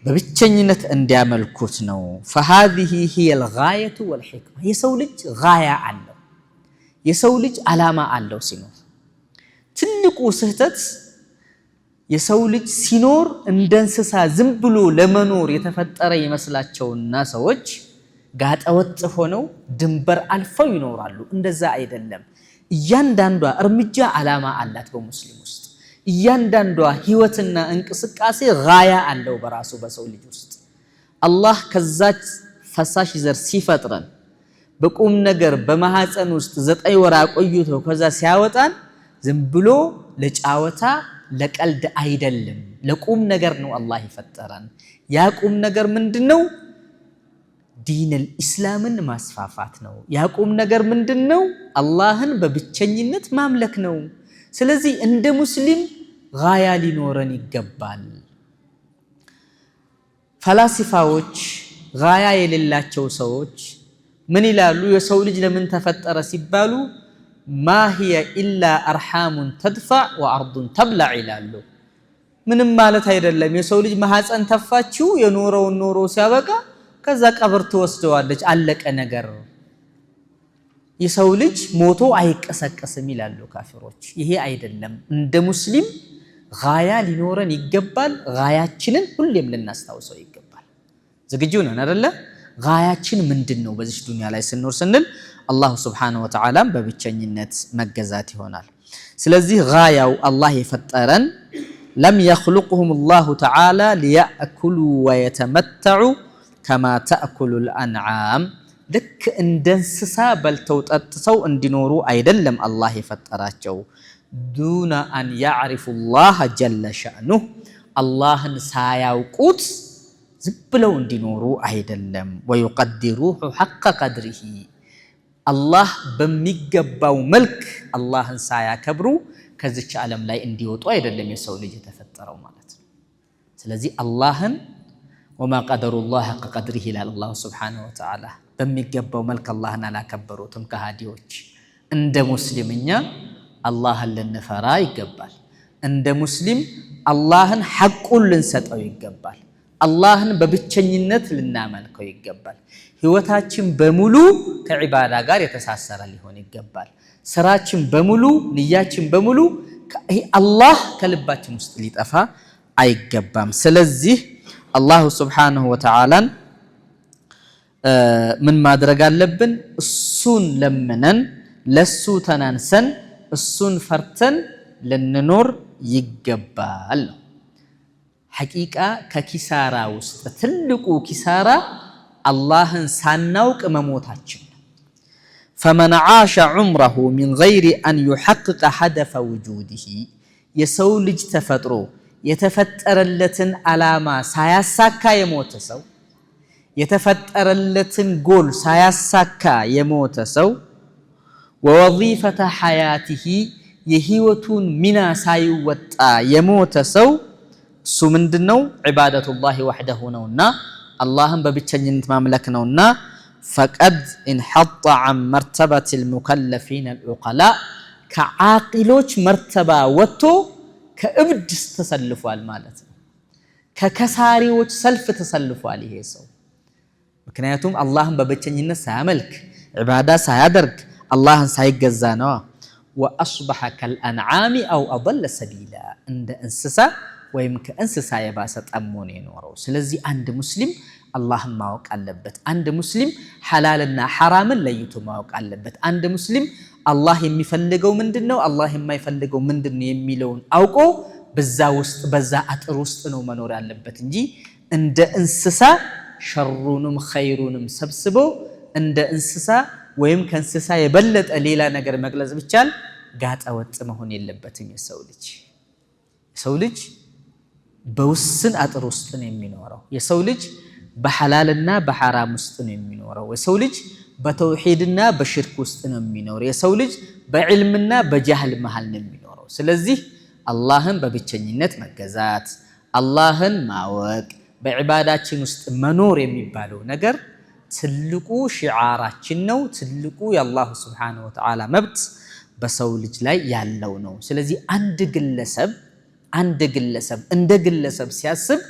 Speaker 1: በብቸኝነት እንዲያመልኩት ነው። ፈሃዚሂ ሂየል ጋየቱ ወልሒክማ፣ የሰው ልጅ ጋያ አለው፣ የሰው ልጅ ዓላማ አለው ሲኖር። ትልቁ ስህተት የሰው ልጅ ሲኖር እንደ እንስሳ ዝም ብሎ ለመኖር የተፈጠረ ይመስላቸውና ሰዎች ጋጠወጥ ሆነው ድንበር አልፈው ይኖራሉ። እንደዛ አይደለም። እያንዳንዷ እርምጃ ዓላማ አላት በሙስሊም ውስጥ። እያንዳንዷ ህይወትና እንቅስቃሴ ጋያ አለው በራሱ በሰው ልጅ ውስጥ። አላህ ከዛች ፈሳሽ ዘር ሲፈጥረን በቁም ነገር በማህፀን ውስጥ 9 ወር አቆይቶ ከዛ ሲያወጣን ዝም ብሎ ለጫወታ ለቀልድ አይደለም፣ ለቁም ነገር ነው አላህ ይፈጠረን። ያ ቁም ነገር ምንድነው? ዲነል ኢስላምን ማስፋፋት ነው። ያ ቁም ነገር ምንድነው? አላህን በብቸኝነት ማምለክ ነው። ስለዚህ እንደ ሙስሊም ጋያ ሊኖረን ይገባል። ፈላስፋዎች ጋያ የሌላቸው ሰዎች ምን ይላሉ? የሰው ልጅ ለምን ተፈጠረ ሲባሉ ማ ሂየ ኢላ አርሓሙን ተድፈዕ ወአርዱን ተብለዕ ይላሉ። ምንም ማለት አይደለም የሰው ልጅ ማህፀን ተፋችው የኖረውን ኖሮ ሲያበቃ ከዛ ቀብር ትወስደዋለች አለቀ ነገር የሰው ልጅ ሞቶ አይቀሰቀስም ይላሉ ካፊሮች ይሄ አይደለም እንደ ሙስሊም ጋያ ሊኖረን ይገባል ጋያችንን ሁሌም ልናስታውሰው ይገባል ዝግጁ ነን አይደለ ጋያችን ምንድነው በዚህ ዱንያ ላይ ስንኖር ስንል አላህ Subhanahu Wa Ta'ala በብቸኝነት መገዛት ይሆናል ስለዚህ ጋያው አላህ የፈጠረን ለም يخلقهم الله تعالى ليأكلوا ويتمتعوا كما تأكل الأنعام ልክ እንደ እንስሳ በልተው ጠጥተው እንዲኖሩ አይደለም አላህ የፈጠራቸው ዱና አን يعرفوا الله جل شأنه አላህን ሳያውቁት ዝብለው እንዲኖሩ አይደለም ويقدروه حق قدره አላህ በሚገባው መልክ አላህን ሳያከብሩ ከዚች ዓለም ላይ እንዲወጡ አይደለም የሰው ልጅ የተፈጠረው ማለት ነው ስለዚህ አላህን وما قدر الله حق قدره ይላል አላህ Subhanahu Wa Ta'ala በሚገባው መልክ አላህን አላከበሩትም ከሃዲዎች እንደ ሙስሊምኛ አላህን ልንፈራ ይገባል እንደ ሙስሊም አላህን ሐቁን ልንሰጠው ይገባል አላህን በብቸኝነት ልናመልከው ይገባል ህይወታችን በሙሉ ከዒባዳ ጋር የተሳሰረ ሊሆን ይገባል ስራችን በሙሉ ንያችን በሙሉ አላህ ከልባችን ውስጥ ሊጠፋ አይገባም ስለዚህ አላህ Subhanahu Wa Ta'ala ምን ማድረግ አለብን እሱን ለምነን ለሱ ተናንሰን እሱን ፈርተን ለንኖር ይገባል ሐቂቃ ከኪሳራ ውስጥ ትልቁ ኪሳራ አላህን ሳናውቅ መሞታችን فمن عاش عمره من غير أن يحقق هدف وجوده የሰው ልጅ ተፈጥሮ የተፈጠረለትን ዓላማ ሳያሳካ የሞተ ሰው የተፈጠረለትን ጎል ሳያሳካ የሞተ ሰው ووظيفة حياته የህይወቱን ሚና ሳይወጣ የሞተ ሰው እሱ ምንድነው ዒባደቱላህ ወህደሁ ነውና አላህን በብቸኝነት ማምለክ ነውና فقد انحط عن مرتبة المكلفين العقلاء كعاقلوች መርተባ ወጥቶ ከእብድ ተሰልፏል ማለት ነው ከከሳሪዎች ሰልፍ ተሰልፏል ይሄ ሰው ምክንያቱም አላህን በብቸኝነት ሳያመልክ ዒባዳ ሳያደርግ አላህን ሳይገዛ ነው واصبح كالانعام او اضل سبيلا እንደ እንስሳ ወይም ከእንስሳ የባሰ ጠሞን ይኖረው ስለዚህ አንድ ሙስሊም አላህን ማወቅ አለበት አንድ ሙስሊም ሐላልና ሐራምን ለይቶ ማወቅ አለበት አንድ ሙስሊም አላህ የሚፈልገው ምንድነው አላህ የማይፈልገው ምንድነው የሚለውን አውቆ በዛ ውስጥ በዛ አጥር ውስጥ ነው መኖር ያለበት እንጂ እንደ እንስሳ ሸሩንም ኸይሩንም ሰብስቦ እንደ እንስሳ ወይም ከእንስሳ የበለጠ ሌላ ነገር መግለጽ ብቻል ጋጣ ወጥ መሆን የለበትም የሰው ልጅ በውስን አጥር ውስጥ ነው የሚኖረው የሰው ልጅ በሐላልና በሐራም ውስጥ ነው የሚኖረው የሰው ልጅ በተውሂድና በሽርክ ውስጥ ነው የሚኖረው የሰው ልጅ በዕልምና በጃህል መሃል ነው የሚኖረው ስለዚህ አላህን በብቸኝነት መገዛት አላህን ማወቅ በዒባዳችን ውስጥ መኖር የሚባለው ነገር ትልቁ ሺዓራችን ነው ትልቁ የአላህ Subhanahu Wa Ta'ala መብት በሰው ልጅ ላይ ያለው ነው ስለዚህ አንድ ግለሰብ እንደ ግለሰብ ሲያስብ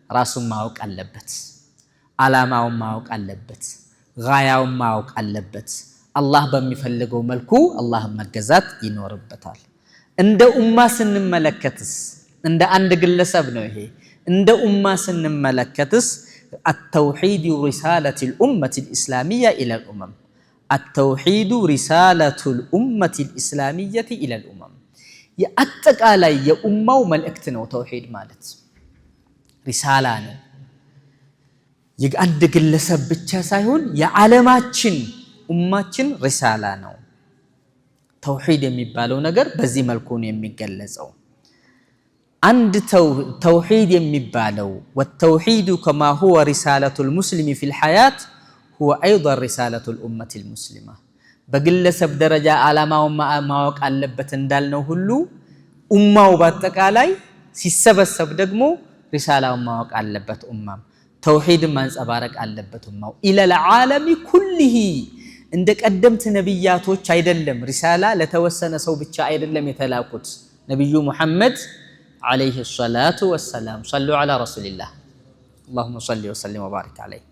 Speaker 1: ራሱን ማወቅ አለበት ዓላማውን ማወቅ አለበት ጋያውን ማወቅ አለበት አላህ በሚፈልገው መልኩ አላህን መገዛት ይኖርበታል እንደ ኡማ ስንመለከትስ እንደ አንድ ግለሰብ ነው ይሄ እንደ ኡማ ስንመለከትስ التوحيد رسالة الأمة الإسلامية إلى الأمم التوحيد رسالة الأمة الإسلامية إلى الأمم يأتقالي يا أمة وملئكتنا وتوحيد مالت رسالة يقعد ግለሰብ ብቻ ሳይሆን የዓለማችን ኡማችን ሪሳላ ነው ተውሂድ የሚባለው ነገር በዚህ መልኩ ነው የሚገለጸው عند توحيد يمبالو والتوحيد كما هو رسالة المسلم في الحياة هو أيضا رسالة الأمة المسلمة بقل سب درجة على ما وقع اللبة اندالنا هلو أمة وباتك علي سيسب دقمو رسالة ما وقع اللبة أمة توحيد ما نسأبارك اللبة أمة إلى العالم كله عندك قدمت نبيات وشايد اللم رسالة لتوسن صوب الشايد اللم يتلاقت نبي محمد عليه الصلاة والسلام صلوا على رسول الله اللهم صل وسلم وبارك عليه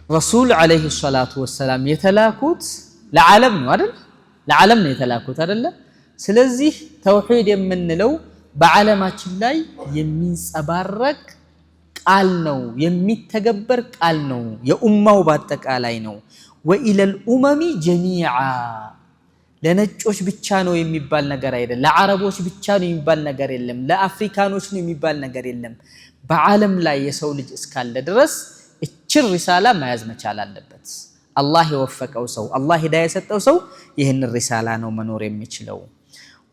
Speaker 1: رسول عليه الصلاة والسلام يتلاكوت لعالم አይደል ለዓለም ነው የተላኩት አይደለ ስለዚህ ተውሂድ የምንለው በዓለማችን ላይ የሚንጸባረቅ ቃል ነው የሚተገበር ቃል ነው የኡማው በአጠቃላይ ነው ወኢለል ኡመሚ ጀሚዓ ለነጮች ብቻ ነው የሚባል ነገር አይደለም ለአረቦች ብቻ ነው የሚባል ነገር የለም ለአፍሪካኖች ነው የሚባል ነገር የለም በዓለም ላይ የሰው ልጅ እስካለ ድረስ እቺ ሪሳላ መያዝ መቻል አለበት አላህ የወፈቀው ሰው አላህ ሂዳያ የሰጠው ሰው ይህን ሪሳላ ነው መኖር የሚችለው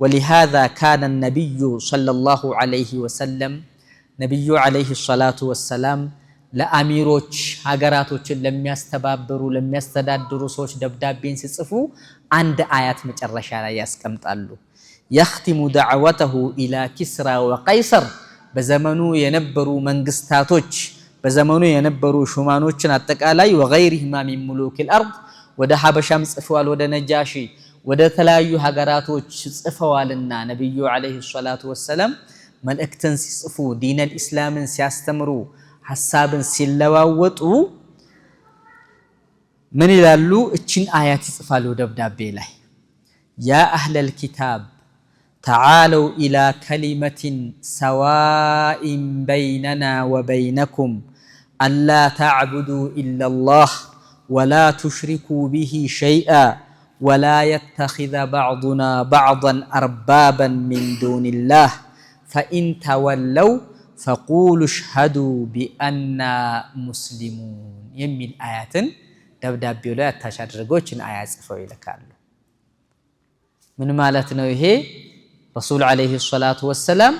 Speaker 1: ولهذا كان النبي صلى الله عليه وسلم ነብዩ አለይሂ ሰላቱ ወሰላም ለአሚሮች ሀገራቶችን ለሚያስተባብሩ ለሚያስተዳድሩ ሰዎች ደብዳቤን ሲጽፉ አንድ አያት መጨረሻ ላይ ያስቀምጣሉ يختم دعوته الى كسرى وقيصر በዘመኑ የነበሩ መንግስታቶች በዘመኑ የነበሩ ሹማኖችን አጠቃላይ وغيرهما من ملوك الارض ወደ ሐበሻም ጽፈዋል ወደ ነጃሺ ወደ ተለያዩ ሀገራቶች ጽፈዋልና ነብዩ አለይሂ ሰላቱ ወሰላም መልእክትን ሲጽፉ ዲነል እስላምን ሲያስተምሩ ሐሳብን ሲለዋወጡ ምን ይላሉ እቺን አያት ይጽፋሉ ደብዳቤ ላይ ያ አህለል ኪታብ تعالوا إلى كلمة سواء بيننا وبينكم ألا تعبدوا إلا الله ولا تشركوا به شيئا ولا يتخذ بعضنا بعضا أربابا من دون الله فإن تولوا فقولوا اشهدوا بأننا مسلمون يمين آيات دبدابيو لا تشادرغوچن آيات ጽፈው ይልካሉ ምን ማለት ነው ይሄ ረሱል አለይሂ ሰላቱ ወሰላም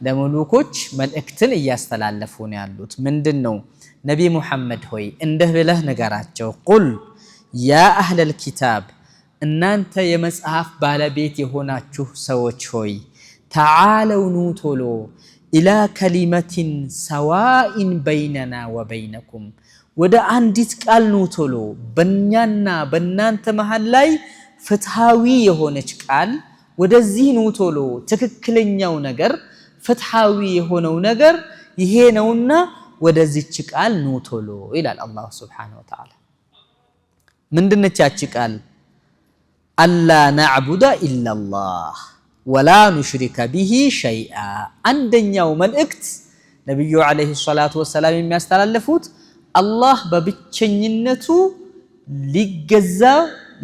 Speaker 1: ለመሉኮች መልእክትን እያስተላለፉ ነው ያሉት ምንድነው ነቢ መሐመድ ሆይ እንደ ብለህ ነገራቸው ቁል ያ አህለል ኪታብ እናንተ የመጽሐፍ ባለቤት የሆናችሁ ሰዎች ሆይ تعالوا نوتولو إلى كلمة سواء بيننا وبينكم ودا عندت قال نوتولو بنيانا بنانت محل لاي ፍትሃዊ የሆነች ቃል ወደዚህ ኑቶሎ ትክክለኛው ነገር ፍትሃዊ የሆነው ነገር ይሄ ነውና ወደዚህች ቃል ኑቶሎ ይላል አላህ Subhanahu Wa Ta'ala ምንድነች ያቺ ቃል አላ ነዕቡደ ኢላላህ ወላ ኑሽሪከ ቢሂ ሸይአ አንደኛው መልእክት ነብዩ አለይሂ ሰላቱ ወሰላም የሚያስተላልፉት አላህ በብቸኝነቱ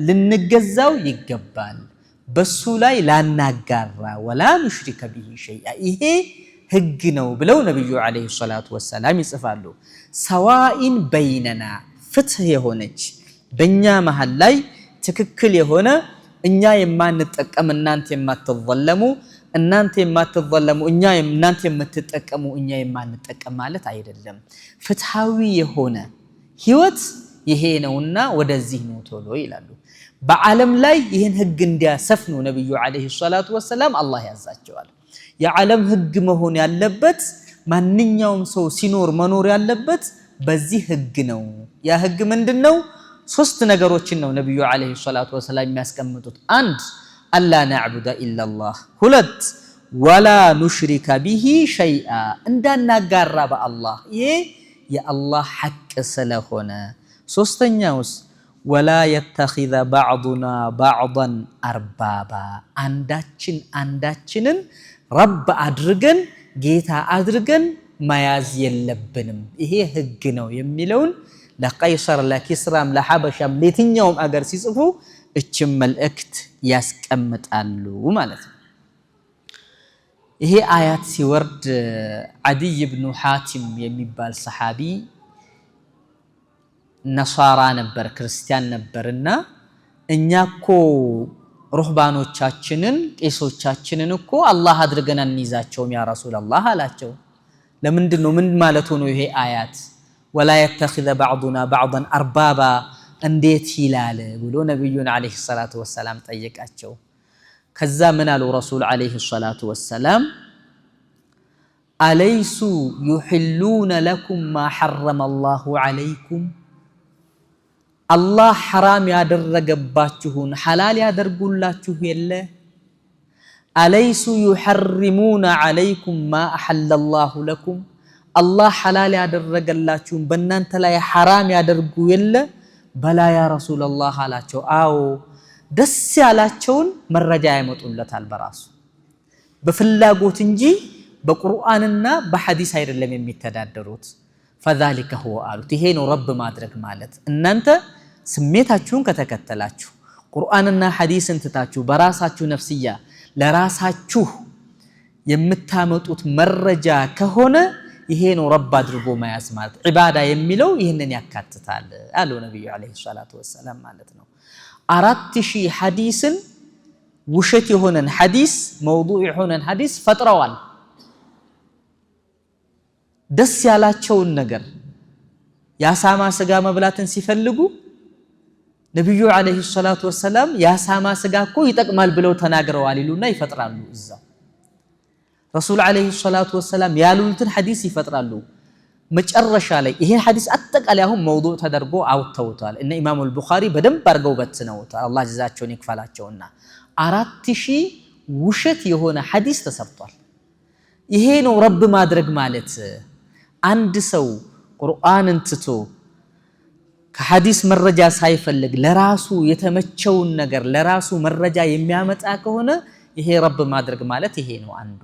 Speaker 1: ልንገዛው ይገባል በሱ ላይ ላናጋራ ወላ ኑሽሪከ ቢሂ ሸይአ ይሄ ህግ ነው ብለው ነብዩ አለይሂ ሰላቱ ወሰላም ይጽፋሉ ሰዋኢን በይነና ፍትህ የሆነች በእኛ መሃል ላይ ትክክል የሆነ እኛ የማንጠቀም እናንተ የማትዘለሙ እናንተ የማትዘለሙ እኛ እናንተ የምትጠቀሙ እኛ የማንጠቀም ማለት አይደለም ፍትሃዊ የሆነ ህይወት ይሄ ነውና ወደዚህ ነው ቶሎ ይላሉ በዓለም ላይ ይሄን ህግ እንዲያሰፍኑ ነብዩ አለይሂ ሰላቱ ወሰላም አላህ ያዛቸዋል የዓለም ህግ መሆን ያለበት ማንኛውም ሰው ሲኖር መኖር ያለበት በዚህ ህግ ነው ያ ህግ ምንድነው ሶስት ነገሮችን ነው ነብዩ አለይሂ ሰላቱ ወሰላም የሚያስቀምጡት አንድ አላ ነዕቡደ ኢላላህ ሁለት ወላ ኑሽሪከ ቢሂ ሸይአ እንዳናጋራ በአላህ ይሄ የአላህ ሐቅ ስለሆነ ሶስተኛውስ ወላ يتخذ بعضنا بعضا اربابا አንዳችንን ረብ አድርገን ጌታ አድርገን መያዝ የለብንም ይሄ ህግ ነው የሚለውን ለቀይሰር ለኪስራም ለሐበሻም ለየትኛውም አገር ሲጽፉ እችም መልእክት ያስቀምጣሉ ማለት ነው ይሄ አያት ሲወርድ አዲይ ኢብኑ ሐቲም የሚባል ሰሃቢ ነሳራ ነበር ክርስቲያን ነበርና እኛኮ ሩህባኖቻችንን ቄሶቻችንን እኮ አላህ አድርገን እንይዛቸውም ያ ረሱላህ አላቸው ለምንድነው ምን ማለት ነው ይሄ አያት ولا يتخذ بعضنا بعضا اربابا እንዴት ይላል ብሎ ነብዩን አለይሂ ሰላቱ ወሰላም ጠየቃቸው ከዛ ምን አሉ ረሱል አለይሂ ሰላቱ ወሰላም አለይሱ يحلون لكم ما حرم الله عليكم አላህ حرام ያደረገባችሁን ሐላል ያደርጉላችሁ የለ አለይሱ يحرمون عليكم ما احل الله لكم الله حلال ያደረገላችሁን በእናንተ ላይ حرام ያደርጉ የለ በላ ያ ረሱላህ አላቸው አዎ ደስ ያላቸውን መረጃ ያመጡለታል በራሱ በፍላጎት እንጂ በቁርአንና በሐዲስ አይደለም የሚተዳደሩት فذلك هو አሉት ይሄ ነው ረብ ማድረግ ማለት እናንተ ስሜታችሁን ከተከተላችሁ ቁርአንና ሐዲስን ትታችሁ በራሳችሁ ነፍስያ ለራሳችሁ የምታመጡት መረጃ ከሆነ ይሄ ነው ረብ አድርጎ መያዝ ማለት ኢባዳ የሚለው ይሄንን ያካትታል አሉ ነብዩ አለይሂ ሰላቱ ወሰለም ማለት ነው 4000 ሐዲስን ውሸት የሆነን ሐዲስ መውዱዕ የሆነን ሐዲስ ፈጥረዋል ደስ ያላቸውን ነገር ያሳማ ስጋ መብላትን ሲፈልጉ ነብዩ አለይሂ ሰላቱ ወሰለም ያሳማ ስጋ እኮ ይጠቅማል ብለው ተናግረዋል ይሉና ይፈጥራሉ እዛው ረሱል አለይሂ ሰላቱ ወሰለም ያሉትን ሐዲስ ይፈጥራሉ መጨረሻ ላይ ይሄን ሐዲስ አጠቃላይ አሁን መውዱዕ ተደርጎ አውጥተውታል እነ ኢማሙ አልቡኻሪ በደንብ አርገው በትነውታል አላህ ጀዛቸውን ይክፈላቸውና 4000 ውሸት የሆነ ሐዲስ ተሰርቷል ይሄ ነው ረብ ማድረግ ማለት አንድ ሰው ቁርአንን ትቶ ከሐዲስ መረጃ ሳይፈልግ ለራሱ የተመቸውን ነገር ለራሱ መረጃ የሚያመጣ ከሆነ ይሄ ረብ ማድረግ ማለት ይሄ ነው አንዱ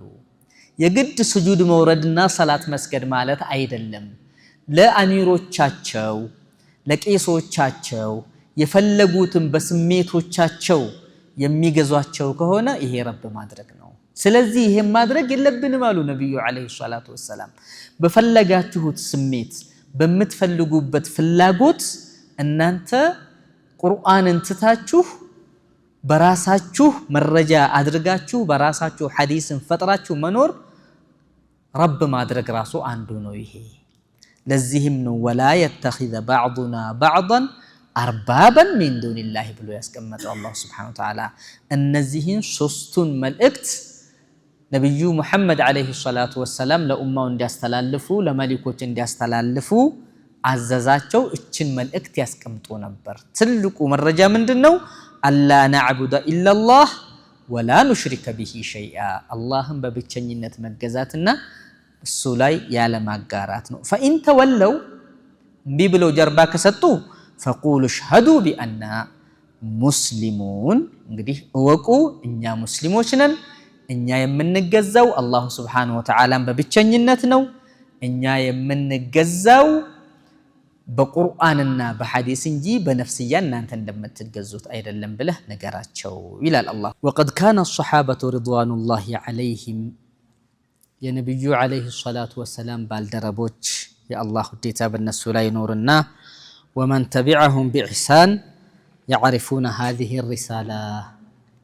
Speaker 1: የግድ ስጁድ መውረድና ሰላት መስገድ ማለት አይደለም ለአሚሮቻቸው ለቄሶቻቸው የፈለጉትን በስሜቶቻቸው የሚገዟቸው ከሆነ ይሄ ረብ ማድረግ ነው ስለዚህ ይሄ ማድረግ የለብንም አሉ ነብዩ አለይሂ ሰላቱ ወሰለም በፈለጋችሁት ስሜት በመትፈልጉበት ፍላጎት እናንተ ቁርአንን ትታችሁ በራሳችሁ መረጃ አድርጋችሁ በራሳችሁ ሐዲስን ፈጥራችሁ መኖር ረብ ማድረግ ራሱ አንዱ ነው ይሄ ለዚህም ነው ወላ يتخذ بعضنا بعضا اربابا من دون الله ብሎ ያስቀመጠው አላህ Subhanahu Wa Ta'ala እነዚህን ሶስቱን መልእክት ነብዩ መሐመድ አለይሂ ሰላቱ ወሰለም ለኡማው እንዲያስተላልፉ ለመሊኮች እንዲያስተላልፉ አዘዛቸው እችን መልእክት ያስቀምጡ ነበር ትልቁ መረጃ ምንድነው አላ ነዕቡደ ኢላላህ ወላ ኑሽሪከ ቢሂ ሸይአ አላህን በብቸኝነት መገዛትና እሱ ላይ ያለ ማጋራት ነው فإن ተወለው ቢብለው ጀርባ ከሰጡ فقولوا اشهدوا بأننا مسلمون እንግዲህ እወቁ እኛ ሙስሊሞች ነን እኛ የምንገዛው አላህ Subhanahu Wa Ta'ala በብቸኝነት ነው እኛ የምንገዛው በቁርአንና በሐዲስ እንጂ በነፍስያ እናንተ እንደምትገዙት አይደለም ብለህ ነገራቸው ይላል አላህ وقد كان الصحابة رضوان الله عليهم የነብዩ አለይሂ ሰላቱ ወሰለም ባልደረቦች የአላህ ውዴታ በእነሱ ላይ ኖርና ومن تبعهم بإحسان يعرفون هذه الرسالة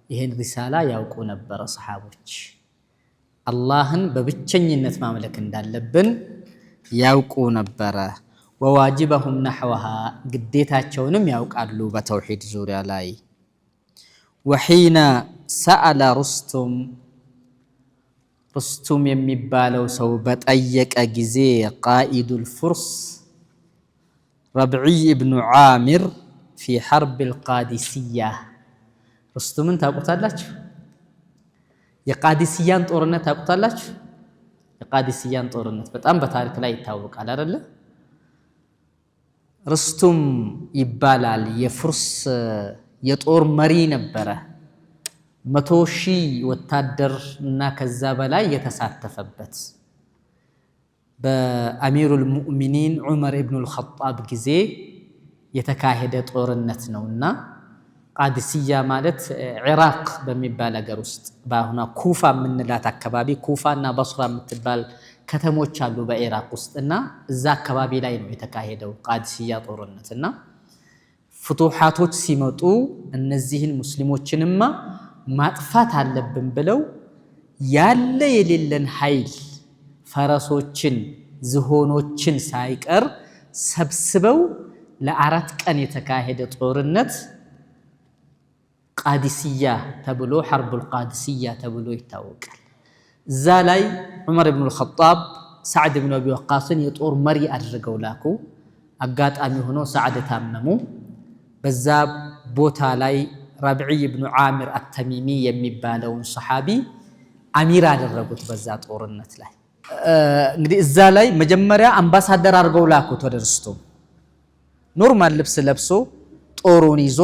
Speaker 1: ይሄን ሪሳላ ያውቁ ነበር ሰሃቦች አላህን በብቸኝነት ማምለክ እንዳለብን ያውቁ ነበር وواجبهم نحوها ግዴታቸውንም ያውቃሉ በተውሂድ ዙሪያ ላይ وحين سأل رستم የሚባለው ሰው በጠየቀ ጊዜ قائد الفرس ربعي بن عامر في حرب القادسية رستمን ታውቁታላችሁ የቃዲሲያን ጦርነት ታውቁታላችሁ የቃዲሲያን ጦርነት በጣም በታሪክ ላይ ይታወቃል አይደል رستم ይባላል የፍርስ የጦር መሪ ነበረ 100,000 ወታደር እና ከዛ በላይ የተሳተፈበት በአሚሩል ሙእሚኒን ዑመር ኢብኑ አልኸጣብ ጊዜ የተካሄደ ጦርነት ነውና ቃዲሲያ ማለት ኢራቅ በሚባል ሀገር ውስጥ ባሁና ኩፋ ምንላት አካባቢ ኩፋና በስራ የምትባል ከተሞች አሉ በኢራቅ ውስጥና እዛ አካባቢ ላይ ነው የተካሄደው ቃዲሲያ ጦርነትና ፍቱሃቶች ሲመጡ እነዚህን ሙስሊሞችንማ ማጥፋት አለብን ብለው ያለ የሌለን ኃይል ፈረሶችን ዝሆኖችን ሳይቀር ሰብስበው ለአራት ቀን የተካሄደ ጦርነት ቃዲሲያ ተብሎ ሐርቡል ቃዲሲያ ተብሎ ይታወቃል እዛ ላይ ዑመር ኢብኑ አልኸጣብ ሰዓድ ኢብኑ አቢ ወቃስን የጦር መሪ አድርገው ላኩ አጋጣሚ ሆኖ ሰዓድ ታመሙ በዛ ቦታ ላይ ረብዒ ብኑ ዓሚር አተሚሚ የሚባለውን ሰሓቢ አሚር አደረጉት በዛ ጦርነት ላይ። እንግዲህ እዛ ላይ መጀመሪያ አምባሳደር አድርገው ላኩት ወደ ርስቱም። ኖርማል ልብስ ለብሶ ጦሩን ይዞ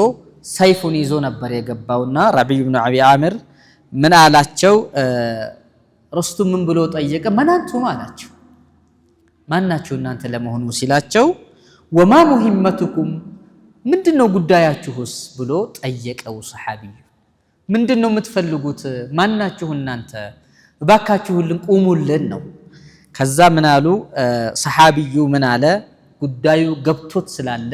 Speaker 1: ሰይፉን ይዞ ነበር የገባውና ረብዒ ብኑ ዓቢ ዓሚር ምን አላቸው? ርስቱም ምን ብሎ ጠየቀ? መናንቱም አላቸው። ማናችሁ እናንተ ለመሆኑ ሲላቸው ወማ ሙሂመቱኩም ምንድነው ጉዳያችሁስ ብሎ ጠየቀው ሰሓቢዩ። ምንድነው የምትፈልጉት? ማናችሁ እናንተ እባካችሁልን ቁሙልን ነው። ከዛ ምን አሉ ሰሓቢዩ ምን አለ? ጉዳዩ ገብቶት ስላለ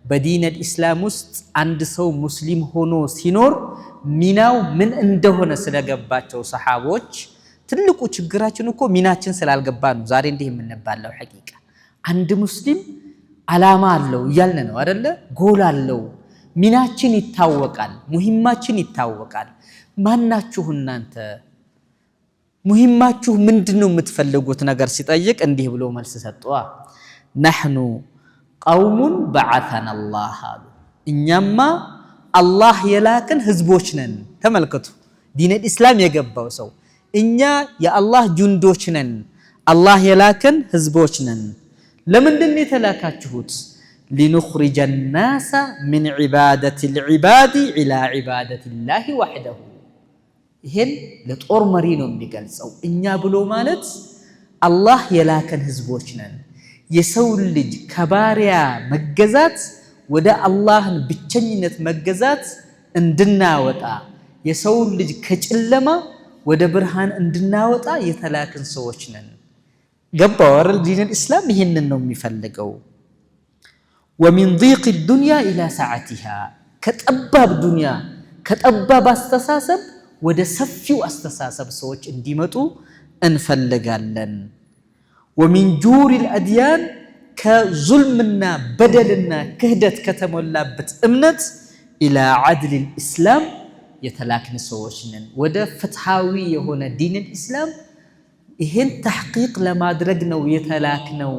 Speaker 1: በዲን አልኢስላም ውስጥ አንድ ሰው ሙስሊም ሆኖ ሲኖር ሚናው ምን እንደሆነ ስለገባቸው ሰሓቦች ትልቁ ችግራችን እኮ ሚናችን ስላልገባ ነው ዛሬ እንዲህ የምንባለው። ሐቂቃ አንድ ሙስሊም ዓላማ አለው እያልን ነው አይደለ? ጎል አለው፣ ሚናችን ይታወቃል፣ ሙሂማችን ይታወቃል። ማናችሁ እናንተ? ሙሂማችሁ ምንድነው የምትፈልጉት ነገር ሲጠይቅ እንዲህ ብሎ መልስ ሰጡ። ነሕኑ ቀውሙን በዓተና አላህ አሉ። እኛማ አላህ የላክን ህዝቦች ነን። ተመልከቱ ዲን አልኢስላም የገባው ሰው እኛ የአላህ ጁንዶች ነን፣ አላህ የላክን ህዝቦች ነን። ለምንድን ነው የተላካችሁት? ሊኑኽሪጀ ናሰ ሚን ዒባደቲ ልዒባድ ኢላ ዒባደቲ ላሂ ወሕደሁ። ይሄን ለጦር መሪ ነው የሚገልጸው። እኛ ብሎ ማለት አላህ የላከን ህዝቦች ነን። የሰው ልጅ ከባሪያ መገዛት ወደ አላህን ብቸኝነት መገዛት እንድናወጣ፣ የሰው ልጅ ከጨለማ ወደ ብርሃን እንድናወጣ የተላክን ሰዎች ነን። ገባው አይደል? ዲን አልኢስላም ይሄንን ነው የሚፈልገው። ወሚን ዲቅ ዱንያ ኢላ ሰዓቲሃ፣ ከጠባብ ዱንያ ከጠባብ አስተሳሰብ ወደ ሰፊው አስተሳሰብ ሰዎች እንዲመጡ እንፈልጋለን። ወሚን ጁር አልአድያን፣ ከዙልምና በደልና ክህደት ከተሞላበት እምነት ኢላ ዓድል አልኢስላም የተላክን ሰዎች ነን። ወደ ፍትሃዊ የሆነ ዲን አልኢስላም ይሄን ተሕቂቅ ለማድረግ ነው የተላክነው።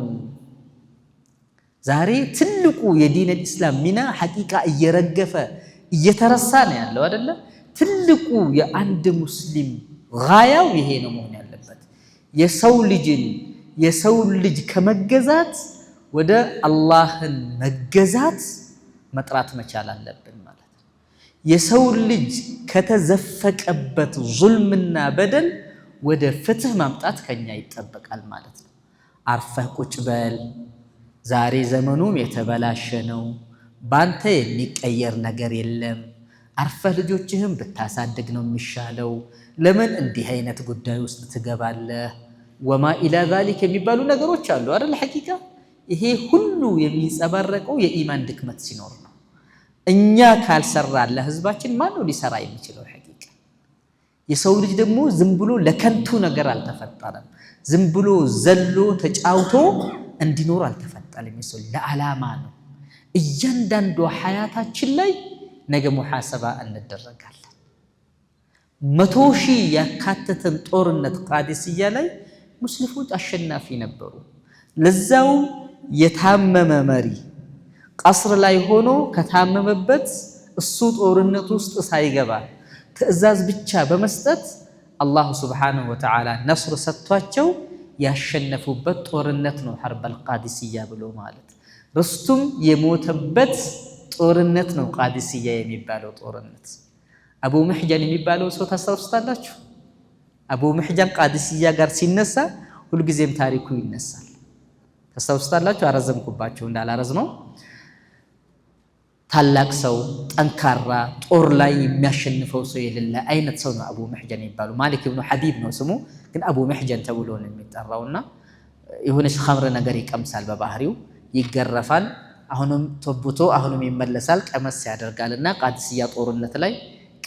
Speaker 1: ዛሬ ትልቁ የዲን አልኢስላም ሚና ሐቂቃ እየረገፈ እየተረሳ ነው ያለው አይደለ? ትልቁ የአንድ ሙስሊም ጋያው ይሄ ነው መሆን ያለበት። የሰው ልጅ ከመገዛት ወደ አላህን መገዛት መጥራት መቻል አለብን ማለት ነው። የሰው ልጅ ከተዘፈቀበት ዙልምና በደል ወደ ፍትህ ማምጣት ከኛ ይጠበቃል ማለት ነው። አርፈህ ቁጭ በል፣ ዛሬ ዘመኑም የተበላሸ ነው፣ ባንተ የሚቀየር ነገር የለም፣ አርፈህ ልጆችህም ብታሳድግ ነው የሚሻለው፣ ለምን እንዲህ አይነት ጉዳይ ውስጥ ትገባለህ? ወማ ኢላ ዛሊክ የሚባሉ ነገሮች አሉ አይደል? ሐቂቃ ይሄ ሁሉ የሚንጸባረቀው የኢማን ድክመት ሲኖር ነው። እኛ ካልሰራን ለህዝባችን ማን ነው ሊሰራ የሚችለው? ሐቂቃ የሰው ልጅ ደግሞ ዝም ብሎ ለከንቱ ነገር አልተፈጠረም። ዝም ብሎ ዘሎ ተጫውቶ እንዲኖር አልተፈጠረም። የሰው ለዓላማ ነው። እያንዳንዱ ሐያታችን ላይ ነገ ሙሐሰባ እንደረጋለን። 100,000 ያካተተን ጦርነት ቃዲስያ ላይ ሙስሊሞች አሸናፊ ነበሩ። ለዛው የታመመ መሪ ቀስር ላይ ሆኖ ከታመመበት እሱ ጦርነት ውስጥ ሳይገባ ትዕዛዝ ብቻ በመስጠት አላሁ ሱብሓነሁ ወተዓላ ነስር ሰጥቷቸው ያሸነፉበት ጦርነት ነው ሐርበል ቃዲስያ ብሎ ማለት። ርስቱም የሞተበት ጦርነት ነው ቃዲስያ የሚባለው ጦርነት። አቡ ሙሕጀን የሚባለው ሰው ታስታውሱታላችሁ? አቡ ሙሕጀን ቃዲስያ ጋር ሲነሳ ሁልጊዜም ታሪኩ ይነሳል። ታስታውሱታላችሁ? አረዘምኩባችሁ እንዳላረዝመው። ታላቅ ሰው፣ ጠንካራ፣ ጦር ላይ የሚያሸንፈው ሰው የሌለ አይነት ሰው ነው አቡ ሙሕጀን የሚባለው። ማሊክ ብኑ ሐቢብ ነው ስሙ፣ ግን አቡ ሙሕጀን ተብሎ ነው የሚጠራውና የሆነች ኸምር ነገር ይቀምሳል፣ በባህሪው ይገረፋል፣ አሁንም ተብቶ አሁንም ይመለሳል፣ ቀመስ ያደርጋልና ቃዲስያ ጦርነት ላይ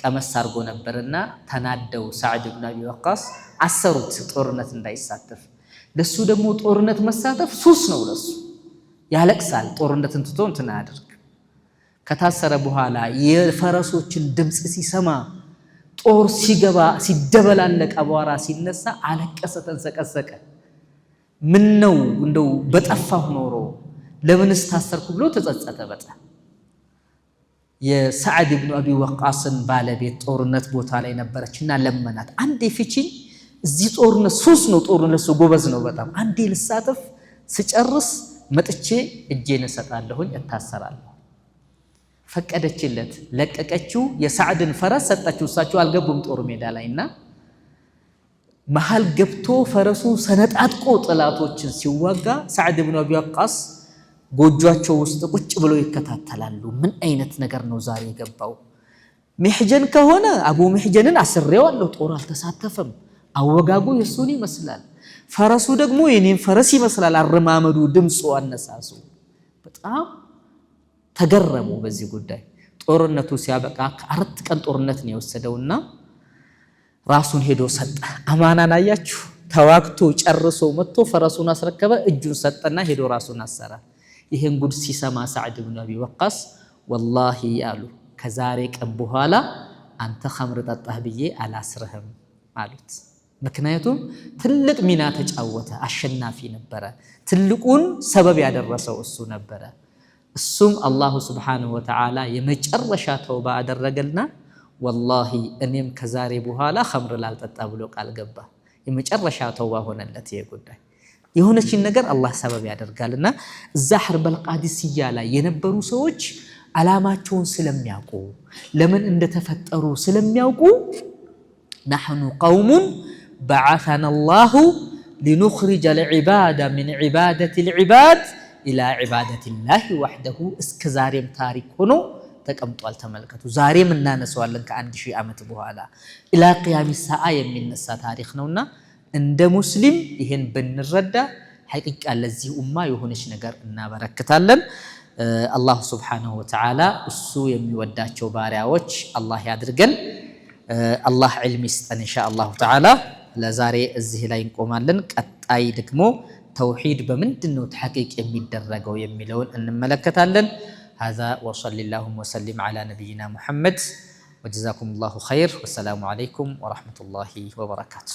Speaker 1: ቀመስ አድርጎ ነበርና ተናደው ሰዕድ ብን አቢ ወቃስ አሰሩት ጦርነት እንዳይሳተፍ። ለሱ ደግሞ ጦርነት መሳተፍ ሱስ ነው። ለሱ ያለቅሳል፣ ጦርነትን ትቶ እንትን አያደርግ። ከታሰረ በኋላ የፈረሶችን ድምፅ ሲሰማ ጦር ሲገባ ሲደበላለቅ አቧራ ሲነሳ አለቀሰ፣ ተንሰቀሰቀ። ምን ነው እንደው በጠፋሁ ኖሮ ለምንስ ታሰርኩ ብሎ ተጸጸተ በጣም። የሰዓድ ኢብኑ አቢ ወቃስን ባለቤት ጦርነት ቦታ ላይ ነበረችና ለመናት። አንዴ ፍቺኝ፣ እዚህ ጦርነት ሱስ ነው፣ ጦርነት ሰው ጎበዝ ነው በጣም፣ አንዴ ልሳተፍ፣ ስጨርስ መጥቼ እጄን እሰጣለሁኝ፣ እታሰራለሁ። ፈቀደችለት፣ ለቀቀችው። የሰዓድን ፈረስ ሰጠችው። እሳቸው አልገቡም ጦር ሜዳ ላይና መሃል ገብቶ ፈረሱ ሰነጣጥቆ ጥላቶችን ሲዋጋ ሰዓድ ኢብኑ አቢ ወቃስ ጎጆአቸው ውስጥ ቁጭ ብለው ይከታተላሉ። ምን አይነት ነገር ነው ዛሬ የገባው? ሚሕጀን ከሆነ አቡ ሚሕጀንን አስሬዋለሁ፣ ጦር አልተሳተፈም፣ አወጋጉ የሱን ይመስላል። ፈረሱ ደግሞ የኔን ፈረስ ይመስላል፣ አረማመዱ፣ ድምፁ፣ አነሳሱ። በጣም ተገረሙ በዚህ ጉዳይ። ጦርነቱ ሲያበቃ ከ4 ቀን ጦርነት ነው የወሰደውና ራሱን ሄዶ ሰጠ። አማናን አያችሁ፣ ተዋግቶ ጨርሶ መጥቶ ፈረሱን አስረከበ፣ እጁን ሰጠና ሄዶ ራሱን አሰረ። ይሄን ጉድ ሲሰማ ሰዓድ ኢብኑ አቢ ወቃስ ወላሂ አሉ ከዛሬ ቀን በኋላ አንተ ኸምር ጠጣህ ብዬ አላስርህም አሉት። ምክንያቱም ትልቅ ሚና ተጫወተ፣ አሸናፊ ነበረ፣ ትልቁን ሰበብ ያደረሰው እሱ ነበረ። እሱም አላሁ ስብሓነሁ ወተዓላ የመጨረሻ ተውባ አደረገልና ወላሂ እኔም ከዛሬ በኋላ ኸምር ላልጠጣ ብሎ ቃል ገባ። የመጨረሻ ተውባ ሆነለት ይሄ ጉዳይ። የሆነችን ነገር አላህ ሰበብ ያደርጋልና እዛ ሐርበል ቃዲስያ ላይ የነበሩ ሰዎች ዓላማቸውን ስለሚያውቁ ለምን እንደተፈጠሩ ስለሚያውቁ نحن قوم بعثنا الله لنخرج العباد من عبادة العباد إلى عبادة الله وحده እስከዛሬም ታሪክ ሆኖ ተቀምጧል። ተመልከቱ፣ ዛሬም እናነሳዋለን ከ1000 ዓመት በኋላ ኢላ ቂያም ሰዓ የሚነሳ ታሪክ ነውና እንደ ሙስሊም ይሄን ብንረዳ ሐቂቃ ለዚህ ኡማ የሆነች ነገር እናበረክታለን። አላህ ሱብሓነሁ ወተዓላ እሱ የሚወዳቸው ባሪያዎች አላህ ያድርገን። አላህ ዒልም ይስጠን ኢንሻአላሁ ተዓላ። ለዛሬ እዚህ ላይ እንቆማለን። ቀጣይ ደግሞ ተውሂድ በምንድነው ተሐቂቅ የሚደረገው የሚለውን እንመለከታለን። هذا وصلى اللهم وسلم على نبينا محمد وجزاكم الله خير والسلام عليكم ورحمة الله وبركاته.